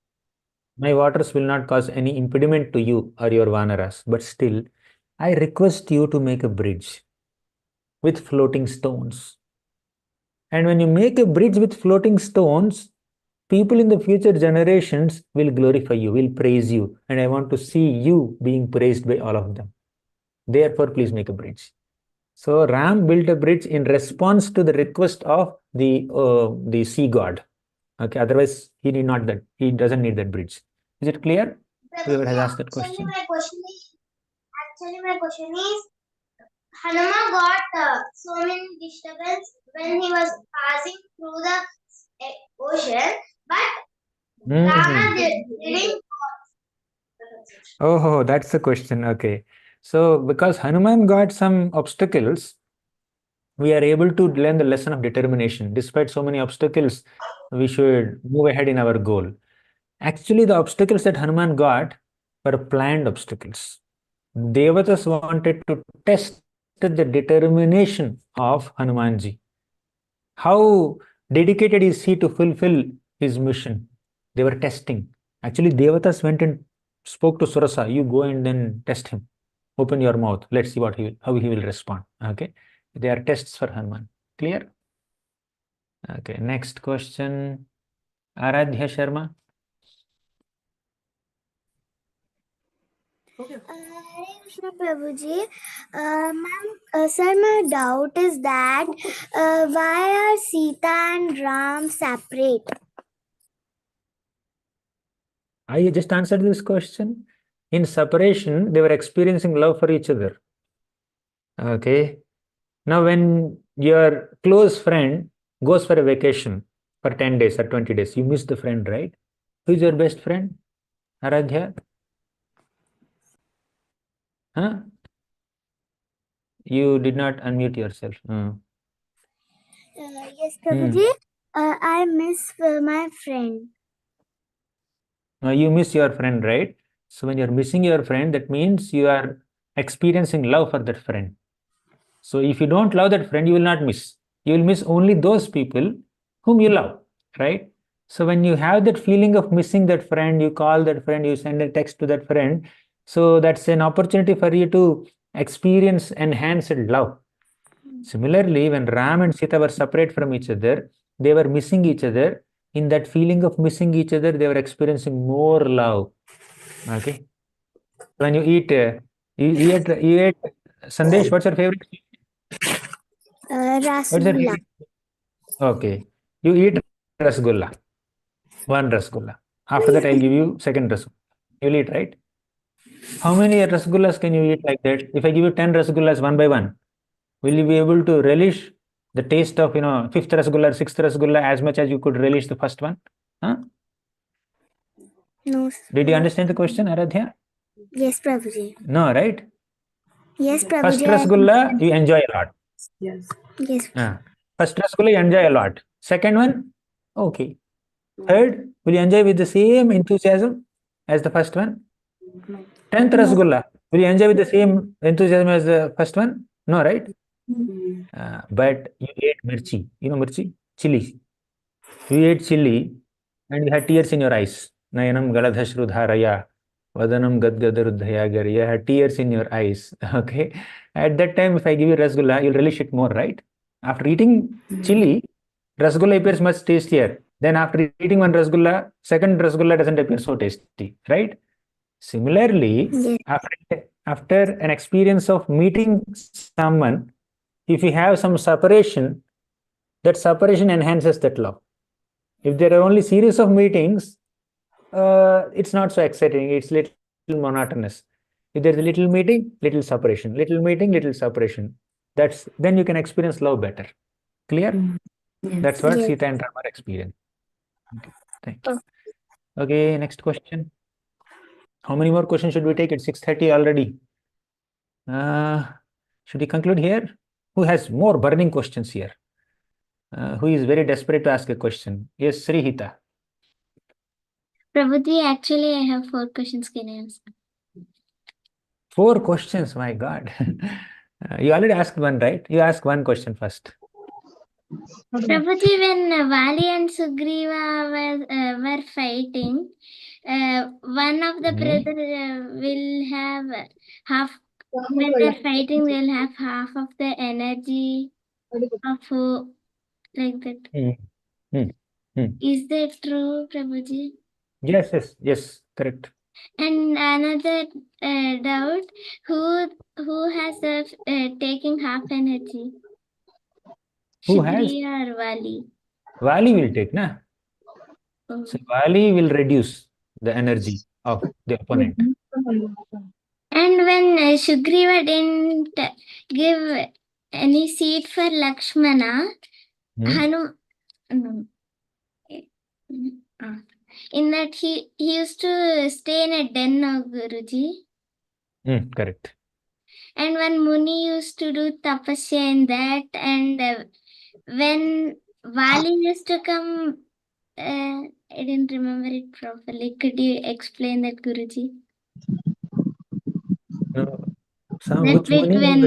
My waters will not cause any impediment to you or your Vanaras, but still, I request you to make a bridge with floating stones. And when you make a bridge with floating stones, people in the future generations will glorify you, will praise you. And I want to see you being praised by all of them. Therefore, please make a bridge. So Ram built a bridge in response to the request of the sea god. Okay, otherwise he doesn't need that bridge. Is it clear? Whoever has asked that question. Actually, my question is, Hanuman got so many disturbance when he was passing through the ocean, but Rama didn't. Oh, that's the question. Okay. So because Hanuman got some obstacles, we are able to learn the lesson of determination. Despite so many obstacles, we should move ahead in our goal. Actually, the obstacles that Hanuman got were planned obstacles. Devatas wanted to test the determination of Hanumanji. How dedicated is he to fulfill his mission? They were testing. Actually, Devatas went and spoke to Surasa, you go and then test him. Open your mouth. Let's see how he will respond. Okay. They are tests for Hanuman. Clear? Okay. Next question. Aradhya Sharma. Hare Krishna Prabhuji. Sir, my doubt is that why are Sita and Ram separate? I just answered this question. In separation, they were experiencing love for each other. Okay. Now, when your close friend goes for a vacation for 10 days or 20 days, you miss the friend, right? Who is your best friend? Aradhya? Huh? You did not unmute yourself. Yes, Prabhuji. I miss my friend. You miss your friend, right? So when you're missing your friend, that means you are experiencing love for that friend. So if you don't love that friend, you will not miss. You will miss only those people whom you love, right? So when you have that feeling of missing that friend, you call that friend, you send a text to that friend. So that's an opportunity for you to experience enhanced love. Similarly, when Ram and Sita were separate from each other, they were missing each other. In that feeling of missing each other, they were experiencing more love. Okay. When you eat, you ate Sandesh. What's your favorite? What's your Rasgulla. favorite? Okay. You eat rasgulla. One rasgulla. After that, I'll give you second rasgulla. You'll eat, right? How many rasgullas can you eat like that? If I give you 10 rasgullas one by one, will you be able to relish the taste of, fifth rasgulla, sixth rasgulla as much as you could relish the first one? Huh? No. Did you understand the question, Aradhya? Yes, Prabhuji. No, right? Yes, Prabhuji. First rasgulla, you enjoy a lot. Yes. First rasgulla, you enjoy a lot. Second one, okay. Third, will you enjoy with the same enthusiasm as the first one? 10th rasgulla, will you enjoy with the same enthusiasm as the first one? No, right? But you ate mirchi. You know mirchi? Chili. You ate chili and you had tears in your eyes. Nayanam galadhashrudharaya, vadanam gadgadarudhaya. You had tears in your eyes. Okay. At that time, if I give you rasgulla, you'll relish it more, right? After eating chili, rasgulla appears much tastier. Then after eating one rasgulla, second rasgulla doesn't appear so tasty, right? Similarly, after an experience of meeting someone, if you have some separation, that separation enhances that love. If there are only series of meetings, it's not so exciting. It's little monotonous. If there's a little meeting, little separation, little meeting, little separation. Then you can experience love better. Clear? That's what Sita and Rama experience. Okay, thank you. Okay, next question. How many more questions should we take? It's 6:30 already. Should we conclude here? Who has more burning questions here? Who is very desperate to ask a question? Yes, Srihita. Prabhuji, actually, I have 4 questions. Can I ask? 4 questions, my God. You already asked one, right? You ask one question first. Prabhuji, when Vali and Sugriva were fighting, one of the brother will have half. When they're fighting, they'll have half of the energy of like that. Is that true, Prabhuji? Yes, correct. And another doubt: who has taking half energy? Who has? Shugriva or Vali? Vali will take, na? So Vali will reduce the energy of the opponent. And when Shugriva didn't give any seed for Lakshmana, in that he used to stay in a den of Guruji. Correct. And when Muni used to do tapasya in that, and when Vali used to come, I didn't remember it properly. Could you explain that, Guruji? No. That bit when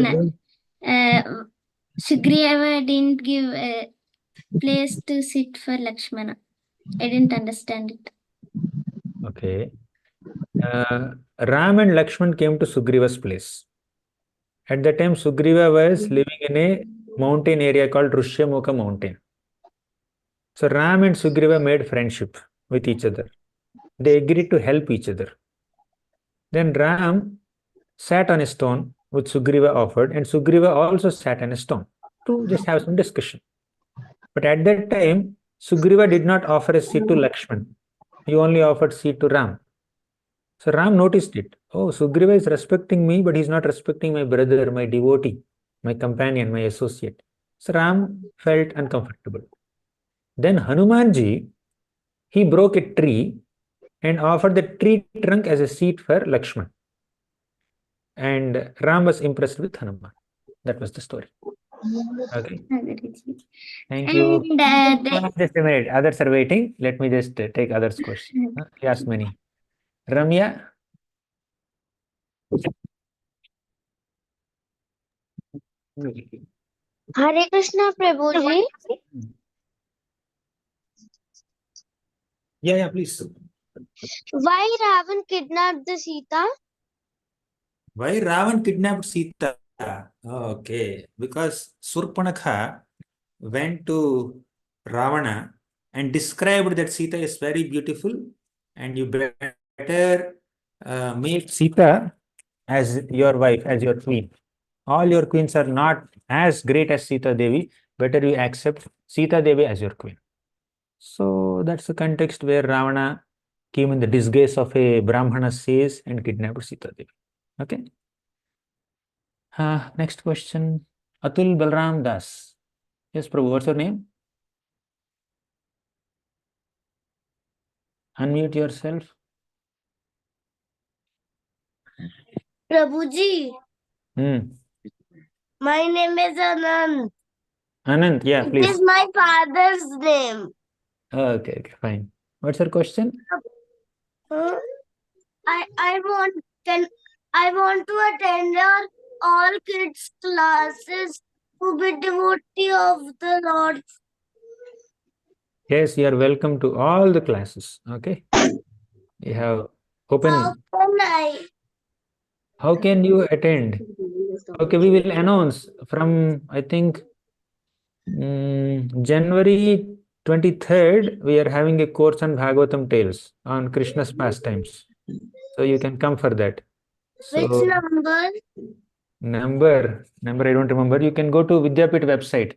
Sugriva didn't give a place to sit for Lakshmana. I didn't understand it. Okay. Ram and Lakshman came to Sugriva's place. At that time, Sugriva was living in a mountain area called Rishyamukha mountain. So Ram and Sugriva made friendship with each other. They agreed to help each other. Then Ram sat on a stone which Sugriva offered, and Sugriva also sat on a stone to just have some discussion. But at that time, Sugriva did not offer a seat to Lakshman. He only offered seat to Ram. So Ram noticed it. Oh, Sugriva is respecting me, but he's not respecting my brother, my devotee, my companion, my associate. So Ram felt uncomfortable. Then Hanumanji, he broke a tree and offered the tree trunk as a seat for Lakshman. And Ram was impressed with Hanuman. That was the story. Okay. Thank you. Just a minute. Others are waiting. Let me just take others' question. He asked many. Ramya. Hare Krishna, Prabhuji. Yeah, please. Why Ravan kidnapped the Sita? Why Ravan kidnapped Sita? Okay, because Surpanakha went to Ravana and described that Sita is very beautiful, and you better make Sita as your wife, as your queen. All your queens are not as great as Sita Devi. Better you accept Sita Devi as your queen. So that's the context where Ravana came in the disguise of a Brahmana sage and kidnapped Sita Devi. Okay. Next question. Atul Balram Das. Yes, Prabhu, what's your name? Unmute yourself. Prabhuji, my name is Anand. Anand, yeah, please. It is my father's name. Okay, fine. What's your question? I want to attend your all kids classes to be devotee of the Lord. Yes, you are welcome to all the classes. Okay. You have open. How can you attend? Okay, we will announce from, I think, January 23rd, we are having a course on Bhagavatam tales on Krishna's pastimes. So you can come for that. So, which number? Number, I don't remember. You can go to Vidyapit website,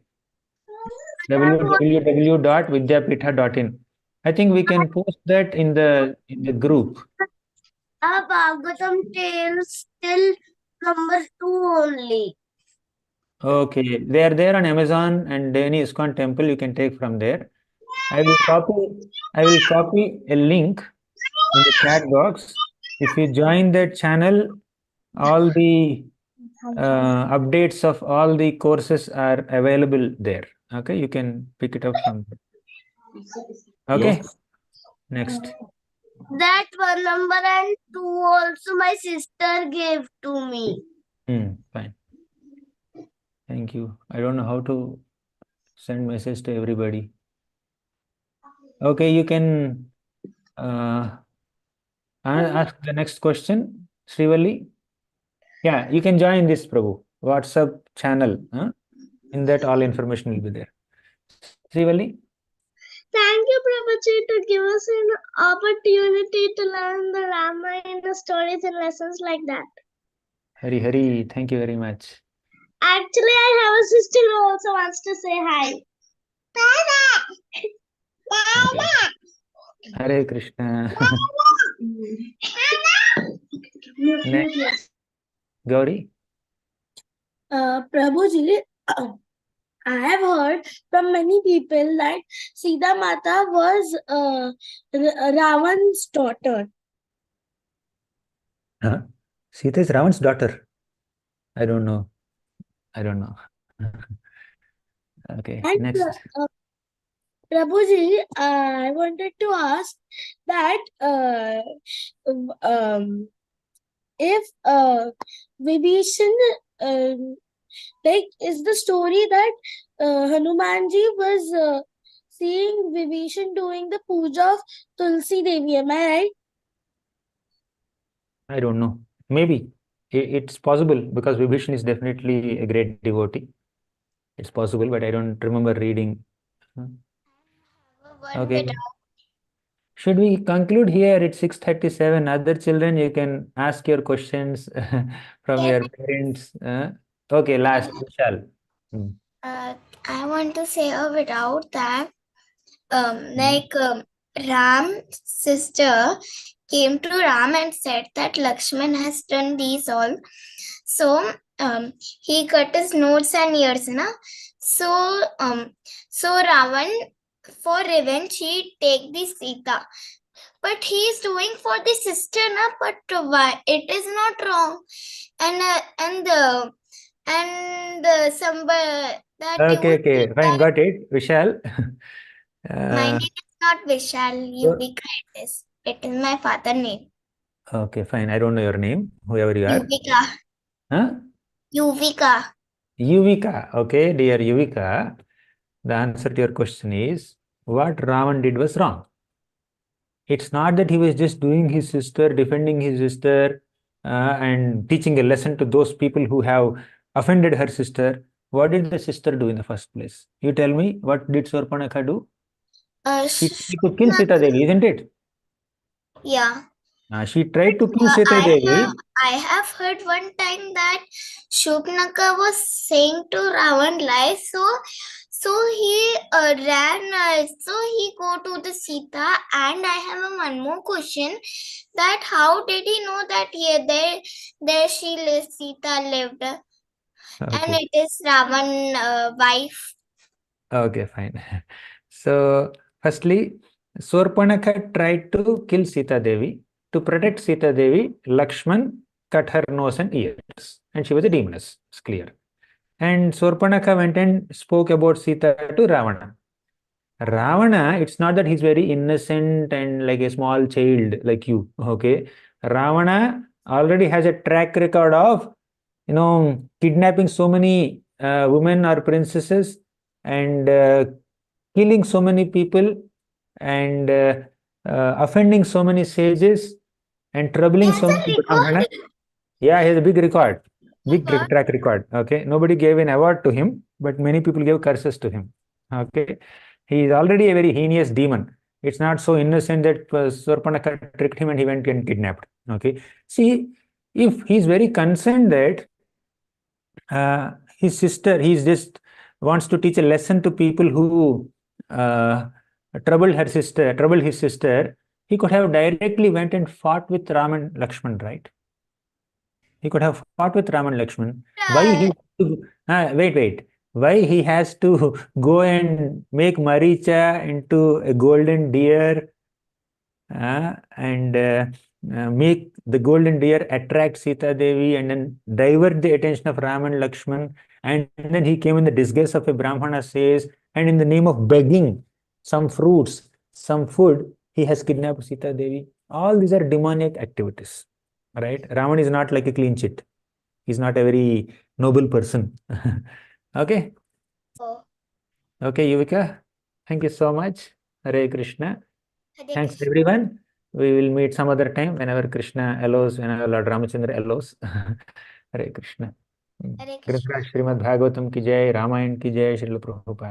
www.vidyapitha.in. I think we can post that in the group. Bhagavatam tales till number 2 only. Okay, they are there on Amazon and any ISKCON temple you can take from there. I will copy a link in the chat box. If you join that channel, all the updates of all the courses are available there. Okay, you can pick it up from there. Okay, next. That one number and 2 also my sister gave to me. Fine. Thank you. I don't know how to send message to everybody. Okay, you can ask the next question, Srivalli. Yeah, you can join this Prabhu WhatsApp channel. In that, all information will be there. Srivalli. Thank you, Prabhuji, to give us an opportunity to learn the Ramayana stories and lessons like that. Hari, thank you very much. Actually, I have a sister who also wants to say hi. Okay. Hare Krishna. Next. Gauri. Prabhuji, I have heard from many people that Sita Mata was Ravan's daughter. Sita is Ravan's daughter. I don't know. Okay, And, next. Prabhuji, I wanted to ask that if Vibhishan, is the story that Hanumanji was seeing Vibhishan doing the puja of Tulsi Devi, am I right? I don't know. Maybe it's possible because Vibhishan is definitely a great devotee. It's possible, but I don't remember reading. Okay. Should we conclude here? It's 6:37. Other children, you can ask your questions from your parents. Okay, last, Vishal. I want to say a bit out that Ram's sister came to Ram and said that Lakshman has done these all. So he cut his nose and ears, na? So Ravan, for revenge, he take the Sita. But he is doing for the sister, na? But why? It is not wrong. Somebody that Okay, fine, got it. Vishal. My name is not Vishal, Yuvika it is. It is my father's name. Okay, fine. I don't know your name, whoever you are. Yuvika. Huh? Yuvika. Yuvika. Okay, dear Yuvika, the answer to your question is what Ravan did was wrong. It's not that he was just doing his sister, defending his sister, and teaching a lesson to those people who have offended her sister. What did the sister do in the first place? You tell me, what did Surpanakha do? She tried to kill Sita Devi, isn't it? Yeah. She tried to kill Sita Devi. I have heard one time that Shupnaka was saying to Ravan lies, so he ran, so he go to the Sita, and I have one more question, that how did he know that there she lived, Sita lived, and it is Ravan wife? Okay, fine. So, firstly, Surpanakha tried to kill Sita Devi. To protect Sita Devi, Lakshman cut her nose and ears, and she was a demoness. It's clear. And Surpanakha went and spoke about Sita to Ravana. Ravana, it's not that he's very innocent and like a small child like you. Okay. Ravana already has a track record of, kidnapping so many women or princesses and killing so many people and offending so many sages and troubling so many Brahmanas. Yeah, he has a big record, track record. Okay, nobody gave an award to him, but many people gave curses to him. Okay, he is already a very heinous demon. It's not so innocent that Surpanakha tricked him and he went and kidnapped. Okay, see, if he's very concerned that his sister, he's just wants to teach a lesson to people who troubled his sister, he could have directly went and fought with Ram and Lakshman, right? He could have fought with Ram and Lakshman. Why wait. Why he has to go and make Maricha into a golden deer and make the golden deer attract Sita Devi and then divert the attention of Ram and Lakshman, and then he came in the disguise of a Brahmana says, and in the name of begging some fruits, some food, he has kidnapped Sita Devi. All these are demonic activities, right? Ravan is not like a clean chit. He's not a very noble person. Okay? Okay, Yuvika. Thank you so much. Hare Krishna. Thanks, everyone. We will meet some other time whenever Krishna allows, whenever Lord Ramachandra allows. Hare Krishna. Hare Krishna. Srimad Bhagavatam ki jai, Ramayan ki jai, Srila Prabhupada.